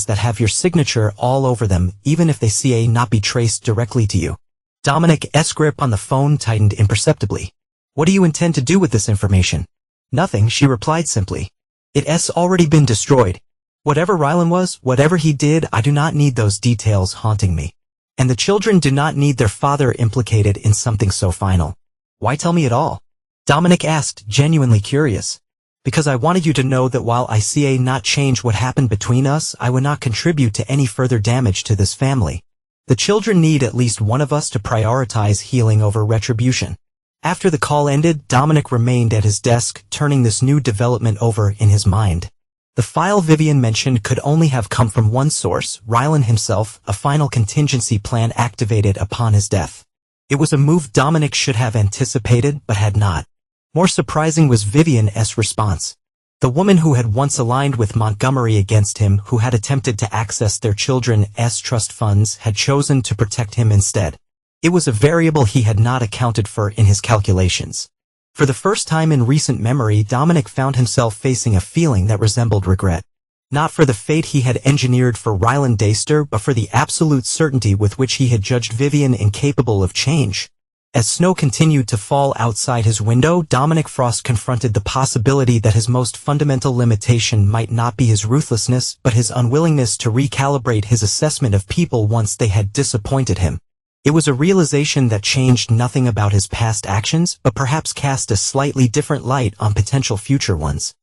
that have your signature all over them, even if they not be traced directly to you." Dominic's grip on the phone tightened imperceptibly. "What do you intend to do with this information?" "Nothing," she replied simply. "It's already been destroyed. Whatever Rylan was, whatever he did, I do not need those details haunting me. And the children do not need their father implicated in something so final." "Why tell me at all?" Dominic asked, genuinely curious. "Because I wanted you to know that while I not change what happened between us, I would not contribute to any further damage to this family. The children need at least one of us to prioritize healing over retribution." After the call ended, Dominic remained at his desk, turning this new development over in his mind. The file Vivian mentioned could only have come from one source, Rylan himself, a final contingency plan activated upon his death. It was a move Dominic should have anticipated, but had not. More surprising was Vivian's response. The woman who had once aligned with Montgomery against him, who had attempted to access their children's trust funds, had chosen to protect him instead. It was a variable he had not accounted for in his calculations. For the first time in recent memory, Dominic found himself facing a feeling that resembled regret. Not for the fate he had engineered for Rylan Dayster, but for the absolute certainty with which he had judged Vivian incapable of change. As snow continued to fall outside his window, Dominic Frost confronted the possibility that his most fundamental limitation might not be his ruthlessness, but his unwillingness to recalibrate his assessment of people once they had disappointed him. It was a realization that changed nothing about his past actions, but perhaps cast a slightly different light on potential future ones.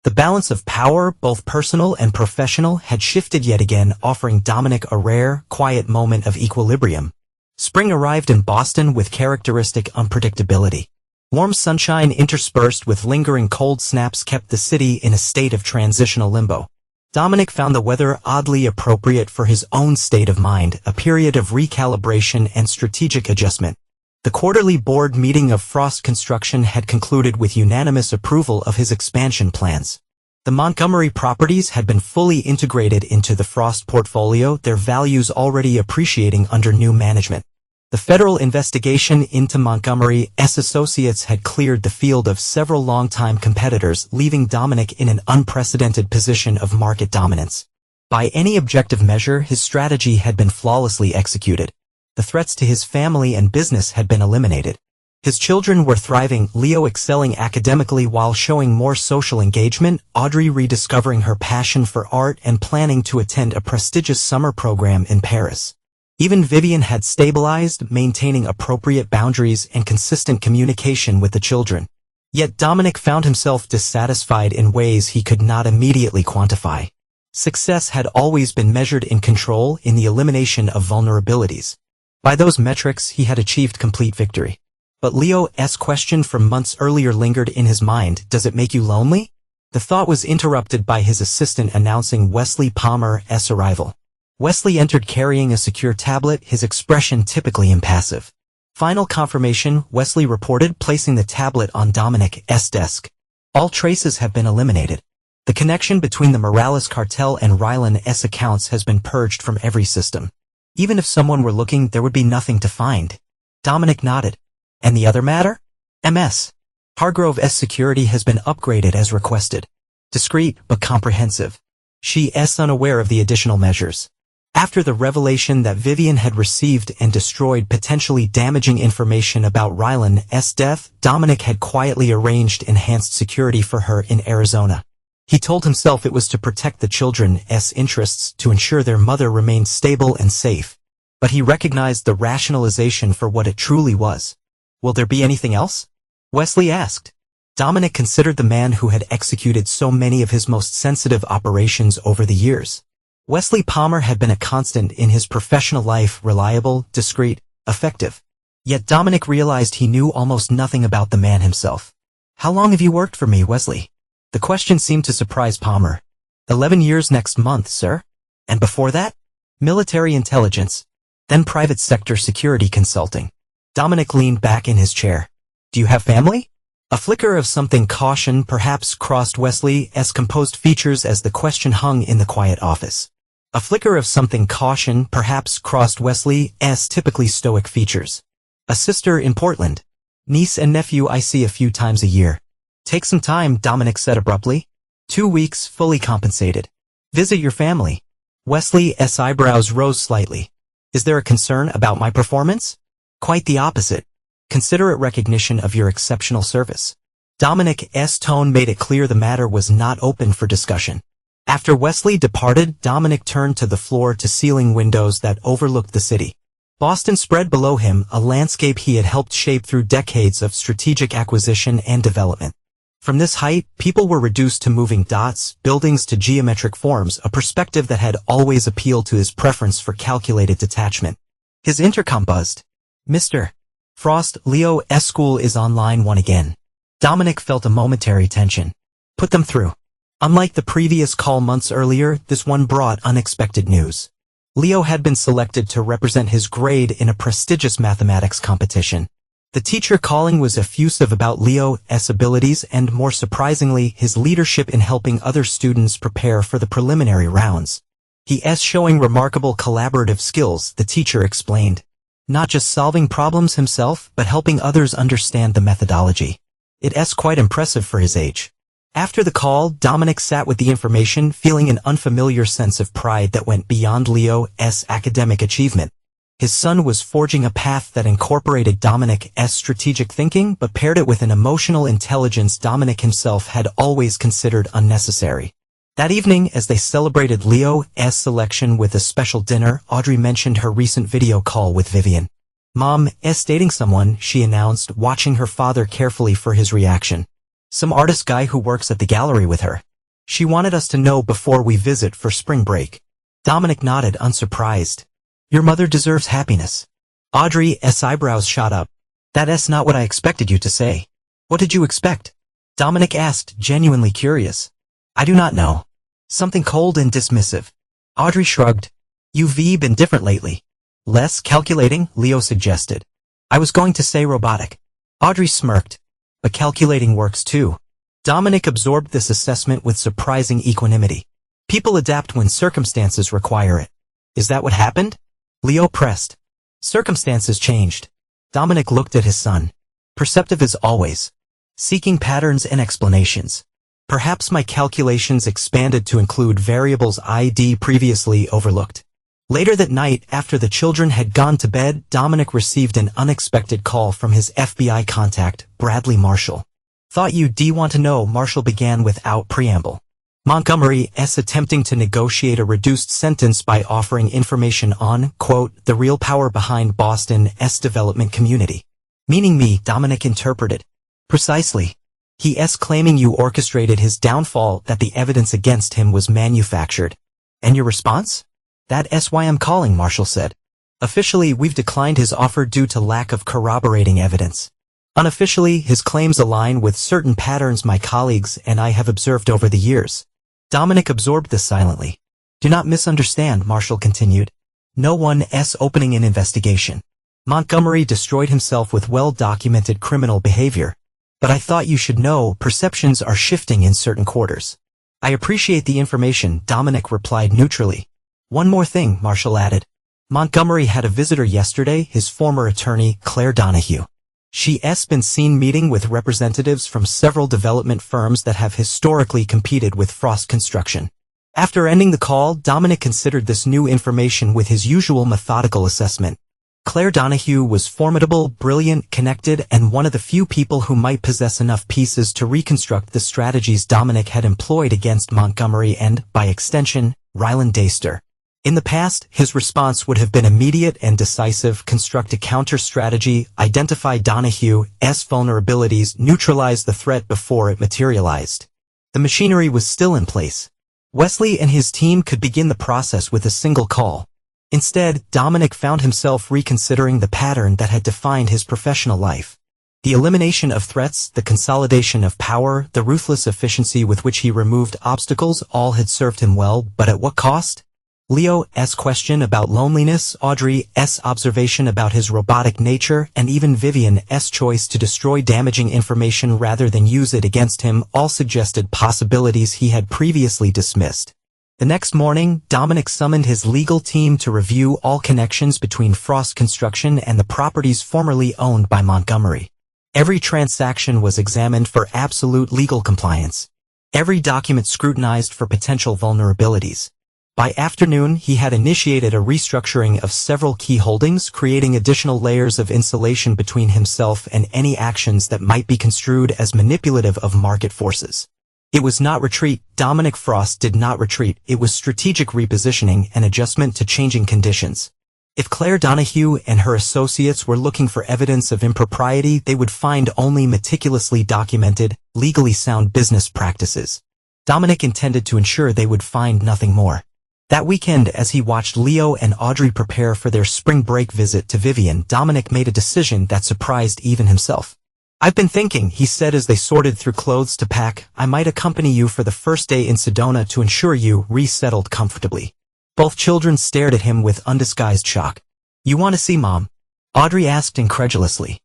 The balance of power, both personal and professional, had shifted yet again, offering Dominic a rare, quiet moment of equilibrium. Spring arrived in Boston with characteristic unpredictability. Warm sunshine interspersed with lingering cold snaps kept the city in a state of transitional limbo. Dominic found the weather oddly appropriate for his own state of mind, a period of recalibration and strategic adjustment. The quarterly board meeting of Frost Construction had concluded with unanimous approval of his expansion plans. The Montgomery properties had been fully integrated into the Frost portfolio, their values already appreciating under new management. The federal investigation into Montgomery's associates had cleared the field of several longtime competitors, leaving Dominic in an unprecedented position of market dominance. By any objective measure, his strategy had been flawlessly executed. The threats to his family and business had been eliminated. His children were thriving, Leo excelling academically while showing more social engagement, Audrey rediscovering her passion for art and planning to attend a prestigious summer program in Paris. Even Vivian had stabilized, maintaining appropriate boundaries and consistent communication with the children. Yet Dominic found himself dissatisfied in ways he could not immediately quantify. Success had always been measured in control, in the elimination of vulnerabilities. By those metrics, he had achieved complete victory. But Leo's question from months earlier lingered in his mind, "Does it make you lonely?" The thought was interrupted by his assistant announcing Wesley Palmer's arrival. Wesley entered carrying a secure tablet, his expression typically impassive. "Final confirmation," Wesley reported, placing the tablet on Dominic's desk. "All traces have been eliminated. The connection between the Morales cartel and Rylan's accounts has been purged from every system. Even if someone were looking, there would be nothing to find." Dominic nodded. "And the other matter?" "Ms. Hargrove's security has been upgraded as requested. Discreet, but comprehensive. She is unaware of the additional measures." After the revelation that Vivian had received and destroyed potentially damaging information about Rylan's death, Dominic had quietly arranged enhanced security for her in Arizona. He told himself it was to protect the children's interests, to ensure their mother remained stable and safe. But he recognized the rationalization for what it truly was. "Will there be anything else?" Wesley asked. Dominic considered the man who had executed so many of his most sensitive operations over the years. Wesley Palmer had been a constant in his professional life, reliable, discreet, effective. Yet Dominic realized he knew almost nothing about the man himself. "How long have you worked for me, Wesley?" The question seemed to surprise Palmer. 11 years next month, sir. "And before that?" "Military intelligence, then private sector security consulting." Dominic leaned back in his chair. "Do you have family?" A flicker of something caution perhaps crossed Wesley's composed features as the question hung in the quiet office. A flicker of something caution perhaps crossed Wesley's typically stoic features. "A sister in Portland. Niece and nephew I see a few times a year." "Take some time," Dominic said abruptly. 2 weeks, fully compensated. "Visit your family." Wesley's eyebrows rose slightly. "Is there a concern about my performance?" "Quite the opposite. Considerate recognition of your exceptional service." Dominic's tone made it clear the matter was not open for discussion. After Wesley departed, Dominic turned to the floor-to-ceiling windows that overlooked the city. Boston spread below him, a landscape he had helped shape through decades of strategic acquisition and development. From this height, people were reduced to moving dots, buildings to geometric forms, a perspective that had always appealed to his preference for calculated detachment. His intercom buzzed. "Mr. Frost, Leo's school is on line 1 again." Dominic felt a momentary tension. "Put them through." Unlike the previous call months earlier, this one brought unexpected news. Leo had been selected to represent his grade in a prestigious mathematics competition. The teacher calling was effusive about Leo's abilities and, more surprisingly, his leadership in helping other students prepare for the preliminary rounds. He's showing remarkable collaborative skills, the teacher explained. Not just solving problems himself, but helping others understand the methodology. It's quite impressive for his age. After the call, Dominic sat with the information, feeling an unfamiliar sense of pride that went beyond Leo's academic achievement. His son was forging a path that incorporated Dominic's strategic thinking but paired it with an emotional intelligence Dominic himself had always considered unnecessary. That evening, as they celebrated Leo's selection with a special dinner, Audrey mentioned her recent video call with Vivian. "Mom's dating someone," she announced, watching her father carefully for his reaction. "Some artist guy who works at the gallery with her. She wanted us to know before we visit for spring break." Dominic nodded, unsurprised. "Your mother deserves happiness." Audrey's eyebrows shot up. "That's not what I expected you to say." "What did you expect?" Dominic asked, genuinely curious. "I do not know." Something cold and dismissive. Audrey shrugged. "You've been different lately." "Less calculating," Leo suggested. "I was going to say robotic." Audrey smirked. "But calculating works too." Dominic absorbed this assessment with surprising equanimity. "People adapt when circumstances require it." "Is that what happened?" Leo pressed. "Circumstances changed." Dominic looked at his son. "Perceptive as always. Seeking patterns and explanations. Perhaps my calculations expanded to include variables I'd previously overlooked." Later that night, after the children had gone to bed, Dominic received an unexpected call from his FBI contact, Bradley Marshall. "Thought you'd want to know," Marshall began without preamble. Montgomery's attempting to negotiate a reduced sentence by offering information on, quote, "the real power behind Boston's development community." "Meaning me," Dominic interpreted. "Precisely. He's claiming you orchestrated his downfall, that the evidence against him was manufactured." "And your response?" "That's why I'm calling," Marshall said. "Officially, we've declined his offer due to lack of corroborating evidence. Unofficially, his claims align with certain patterns my colleagues and I have observed over the years." Dominic absorbed this silently. "Do not misunderstand," Marshall continued. "No one's opening an investigation. Montgomery destroyed himself with well-documented criminal behavior. But I thought you should know, perceptions are shifting in certain quarters." "I appreciate the information," Dominic replied neutrally. "One more thing," Marshall added. "Montgomery had a visitor yesterday, his former attorney, Claire Donahue. She's been seen meeting with representatives from several development firms that have historically competed with Frost Construction." After ending the call, Dominic considered this new information with his usual methodical assessment. Claire Donahue was formidable, brilliant, connected, and one of the few people who might possess enough pieces to reconstruct the strategies Dominic had employed against Montgomery and, by extension, Ryland Dayster. In the past, his response would have been immediate and decisive: construct a counter-strategy, identify Donahue's vulnerabilities, neutralize the threat before it materialized. The machinery was still in place. Wesley and his team could begin the process with a single call. Instead, Dominic found himself reconsidering the pattern that had defined his professional life. The elimination of threats, the consolidation of power, the ruthless efficiency with which he removed obstacles, all had served him well, but at what cost? Leo's question about loneliness, Audrey's observation about his robotic nature, and even Vivian's choice to destroy damaging information rather than use it against him all suggested possibilities he had previously dismissed. The next morning, Dominic summoned his legal team to review all connections between Frost Construction and the properties formerly owned by Montgomery. Every transaction was examined for absolute legal compliance. Every document scrutinized for potential vulnerabilities. By afternoon, he had initiated a restructuring of several key holdings, creating additional layers of insulation between himself and any actions that might be construed as manipulative of market forces. It was not retreat. Dominic Frost did not retreat. It was strategic repositioning and adjustment to changing conditions. If Claire Donahue and her associates were looking for evidence of impropriety, they would find only meticulously documented, legally sound business practices. Dominic intended to ensure they would find nothing more. That weekend, as he watched Leo and Audrey prepare for their spring break visit to Vivian, Dominic made a decision that surprised even himself. "I've been thinking," he said as they sorted through clothes to pack, "I might accompany you for the first day in Sedona to ensure you resettled comfortably." Both children stared at him with undisguised shock. "You want to see Mom?" Audrey asked incredulously.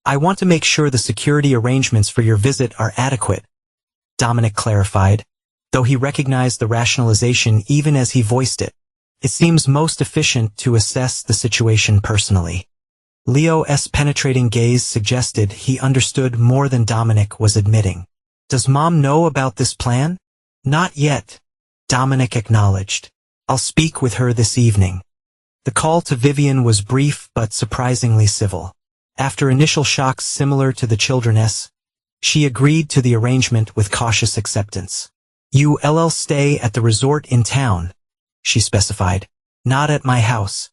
"I want to make sure the security arrangements for your visit are adequate," Dominic clarified, though he recognized the rationalization even as he voiced it. "It seems most efficient to assess the situation personally." Leo's penetrating gaze suggested he understood more than Dominic was admitting. "Does Mom know about this plan?" "Not yet," Dominic acknowledged. "I'll speak with her this evening." The call to Vivian was brief but surprisingly civil. After initial shocks similar to the children's, she agreed to the arrangement with cautious acceptance. "You'll stay at the resort in town," she specified. "Not at my house."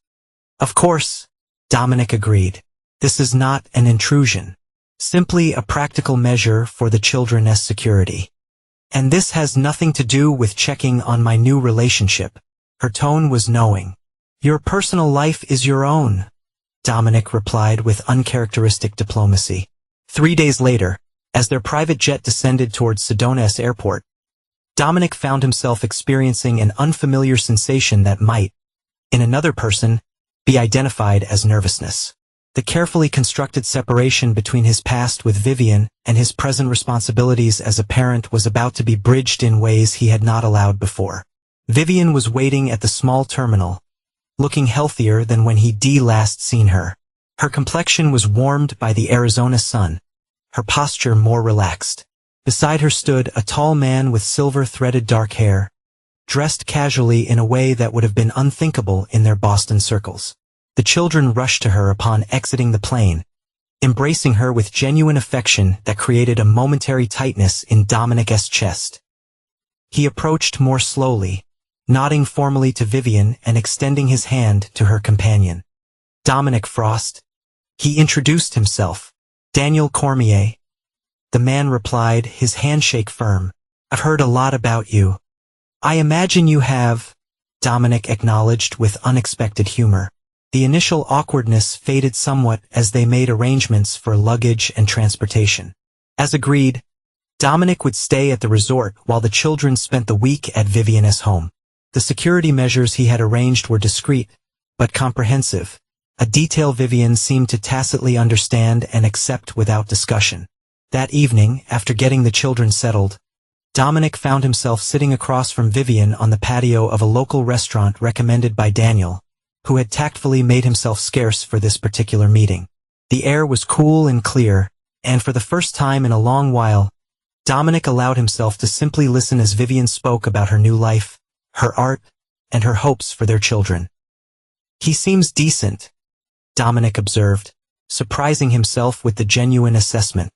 "Of course," Dominic agreed. "This is not an intrusion. Simply a practical measure for the children's security. And this has nothing to do with checking on my new relationship." Her tone was knowing. "Your personal life is your own," Dominic replied with uncharacteristic diplomacy. 3 days later, as their private jet descended towards Sedona's airport, Dominic found himself experiencing an unfamiliar sensation that might, in another person, be identified as nervousness. The carefully constructed separation between his past with Vivian and his present responsibilities as a parent was about to be bridged in ways he had not allowed before. Vivian was waiting at the small terminal, looking healthier than when he'd last seen her. Her complexion was warmed by the Arizona sun, her posture more relaxed. Beside her stood a tall man with silver-threaded dark hair, dressed casually in a way that would have been unthinkable in their Boston circles. The children rushed to her upon exiting the plane, embracing her with genuine affection that created a momentary tightness in Dominic's chest. He approached more slowly, nodding formally to Vivian and extending his hand to her companion. "Dominic Frost." He introduced himself. "Daniel Cormier." The man replied, his handshake firm. "I've heard a lot about you." "I imagine you have," Dominic acknowledged with unexpected humor. The initial awkwardness faded somewhat as they made arrangements for luggage and transportation. As agreed, Dominic would stay at the resort while the children spent the week at Vivian's home. The security measures he had arranged were discreet, but comprehensive, a detail Vivian seemed to tacitly understand and accept without discussion. That evening, after getting the children settled, Dominic found himself sitting across from Vivian on the patio of a local restaurant recommended by Daniel, who had tactfully made himself scarce for this particular meeting. The air was cool and clear, and for the first time in a long while, Dominic allowed himself to simply listen as Vivian spoke about her new life, her art, and her hopes for their children. "He seems decent," Dominic observed, surprising himself with the genuine assessment.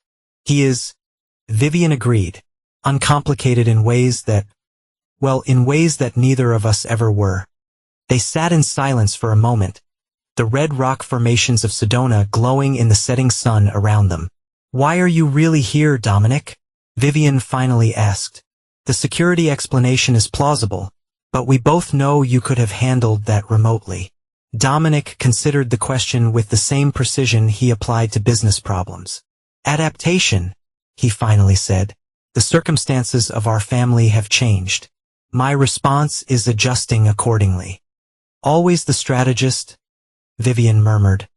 He is, Vivian agreed, uncomplicated in ways that, well, in ways that neither of us ever were. They sat in silence for a moment, the red rock formations of Sedona glowing in the setting sun around them. Why are you really here, Dominic? Vivian finally asked. The security explanation is plausible, but we both know you could have handled that remotely. Dominic considered the question with the same precision he applied to business problems. Adaptation, he finally said. The circumstances of our family have changed. My response is adjusting accordingly. Always the strategist, Vivian murmured,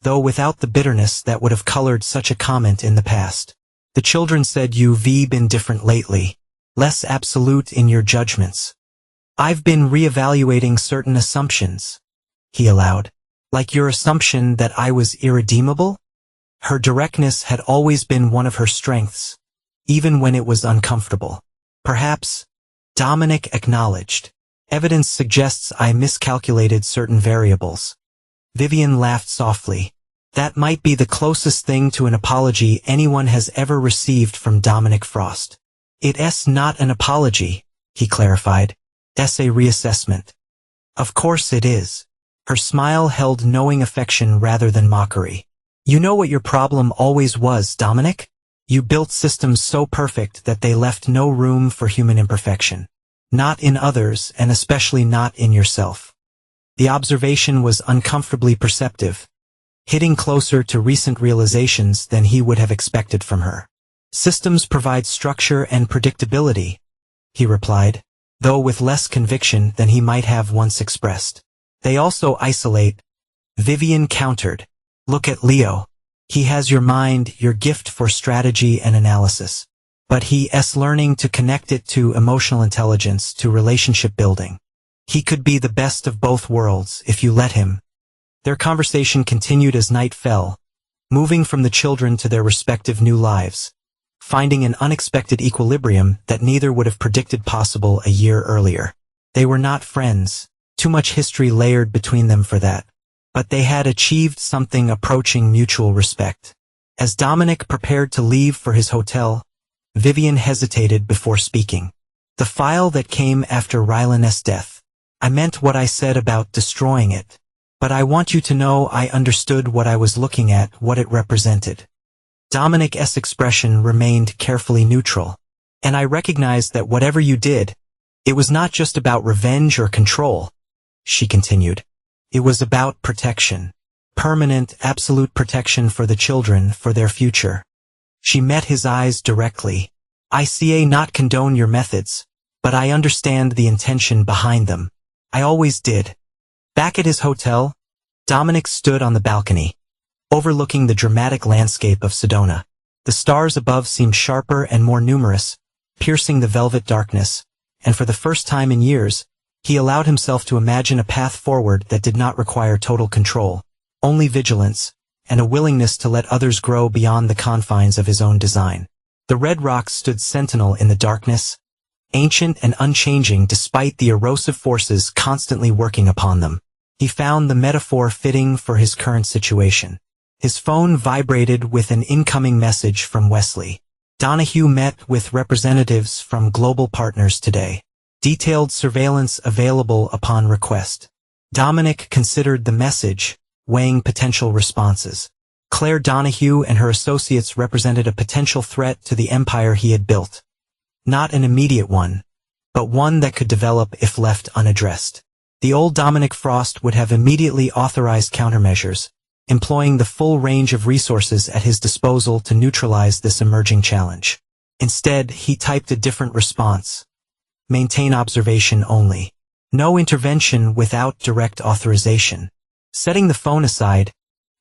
though without the bitterness that would have colored such a comment in the past. The children said you've been different lately, less absolute in your judgments. I've been reevaluating certain assumptions, he allowed. Like your assumption that I was irredeemable? Her directness had always been one of her strengths, even when it was uncomfortable. Perhaps, Dominic acknowledged, evidence suggests I miscalculated certain variables. Vivian laughed softly. That might be the closest thing to an apology anyone has ever received from Dominic Frost. It's not an apology, he clarified. It's a reassessment. Of course it is. Her smile held knowing affection rather than mockery. You know what your problem always was, Dominic? You built systems so perfect that they left no room for human imperfection. Not in others, and especially not in yourself. The observation was uncomfortably perceptive, hitting closer to recent realizations than he would have expected from her. Systems provide structure and predictability, he replied, though with less conviction than he might have once expressed. They also isolate, Vivian countered. Look at Leo. He has your mind, your gift for strategy and analysis. But he's learning to connect it to emotional intelligence, to relationship building. He could be the best of both worlds if you let him. Their conversation continued as night fell, moving from the children to their respective new lives, finding an unexpected equilibrium that neither would have predicted possible a year earlier. They were not friends, too much history layered between them for that. But they had achieved something approaching mutual respect. As Dominic prepared to leave for his hotel, Vivian hesitated before speaking. The file that came after Rylan's death. I meant what I said about destroying it. But I want you to know I understood what I was looking at, what it represented. Dominic's expression remained carefully neutral. And I recognized that whatever you did, it was not just about revenge or control, she continued. It was about protection. Permanent, absolute protection for the children, for their future. She met his eyes directly. I not condone your methods, but I understand the intention behind them. I always did. Back at his hotel, Dominic stood on the balcony, overlooking the dramatic landscape of Sedona. The stars above seemed sharper and more numerous, piercing the velvet darkness, and for the first time in years, he allowed himself to imagine a path forward that did not require total control, only vigilance, and a willingness to let others grow beyond the confines of his own design. The red rocks stood sentinel in the darkness, ancient and unchanging despite the erosive forces constantly working upon them. He found the metaphor fitting for his current situation. His phone vibrated with an incoming message from Wesley. Donahue met with representatives from global partners today. Detailed surveillance available upon request. Dominic considered the message, weighing potential responses. Claire Donahue and her associates represented a potential threat to the empire he had built. Not an immediate one, but one that could develop if left unaddressed. The old Dominic Frost would have immediately authorized countermeasures, employing the full range of resources at his disposal to neutralize this emerging challenge. Instead, he typed a different response. Maintain observation only. No intervention without direct authorization. Setting the phone aside,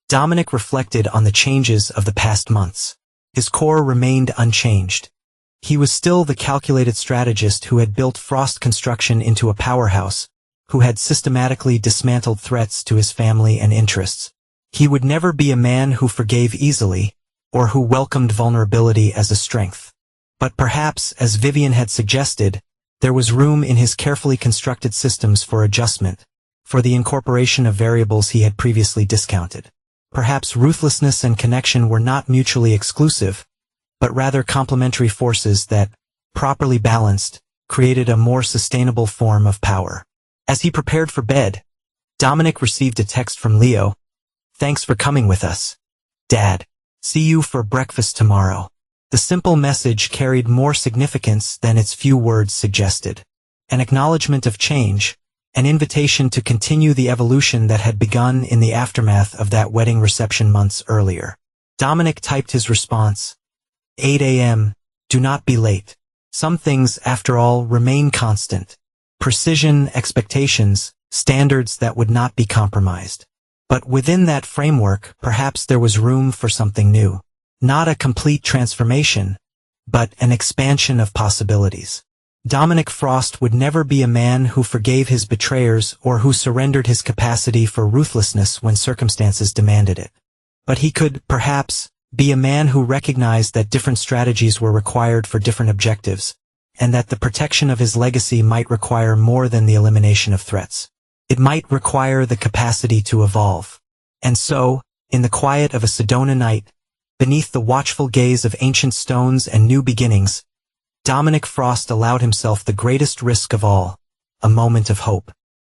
Dominic reflected on the changes of the past months. His core remained unchanged. He was still the calculated strategist who had built Frost Construction into a powerhouse, who had systematically dismantled threats to his family and interests. He would never be a man who forgave easily, or who welcomed vulnerability as a strength. But perhaps, as Vivian had suggested, there was room in his carefully constructed systems for adjustment, for the incorporation of variables he had previously discounted. Perhaps ruthlessness and connection were not mutually exclusive, but rather complementary forces that, properly balanced, created a more sustainable form of power. As he prepared for bed, Dominic received a text from Leo. "Thanks for coming with us, Dad. See you for breakfast tomorrow." The simple message carried more significance than its few words suggested. An acknowledgement of change, an invitation to continue the evolution that had begun in the aftermath of that wedding reception months earlier. Dominic typed his response, 8 a.m., do not be late. Some things, after all, remain constant. Precision, expectations, standards that would not be compromised. But within that framework, perhaps there was room for something new. Not a complete transformation, but an expansion of possibilities. Dominic Frost would never be a man who forgave his betrayers or who surrendered his capacity for ruthlessness when circumstances demanded it. But he could, perhaps, be a man who recognized that different strategies were required for different objectives, and that the protection of his legacy might require more than the elimination of threats. It might require the capacity to evolve. And so, in the quiet of a Sedona night, beneath the watchful gaze of ancient stones and new beginnings, Dominic Frost allowed himself the greatest risk of all, a moment of hope.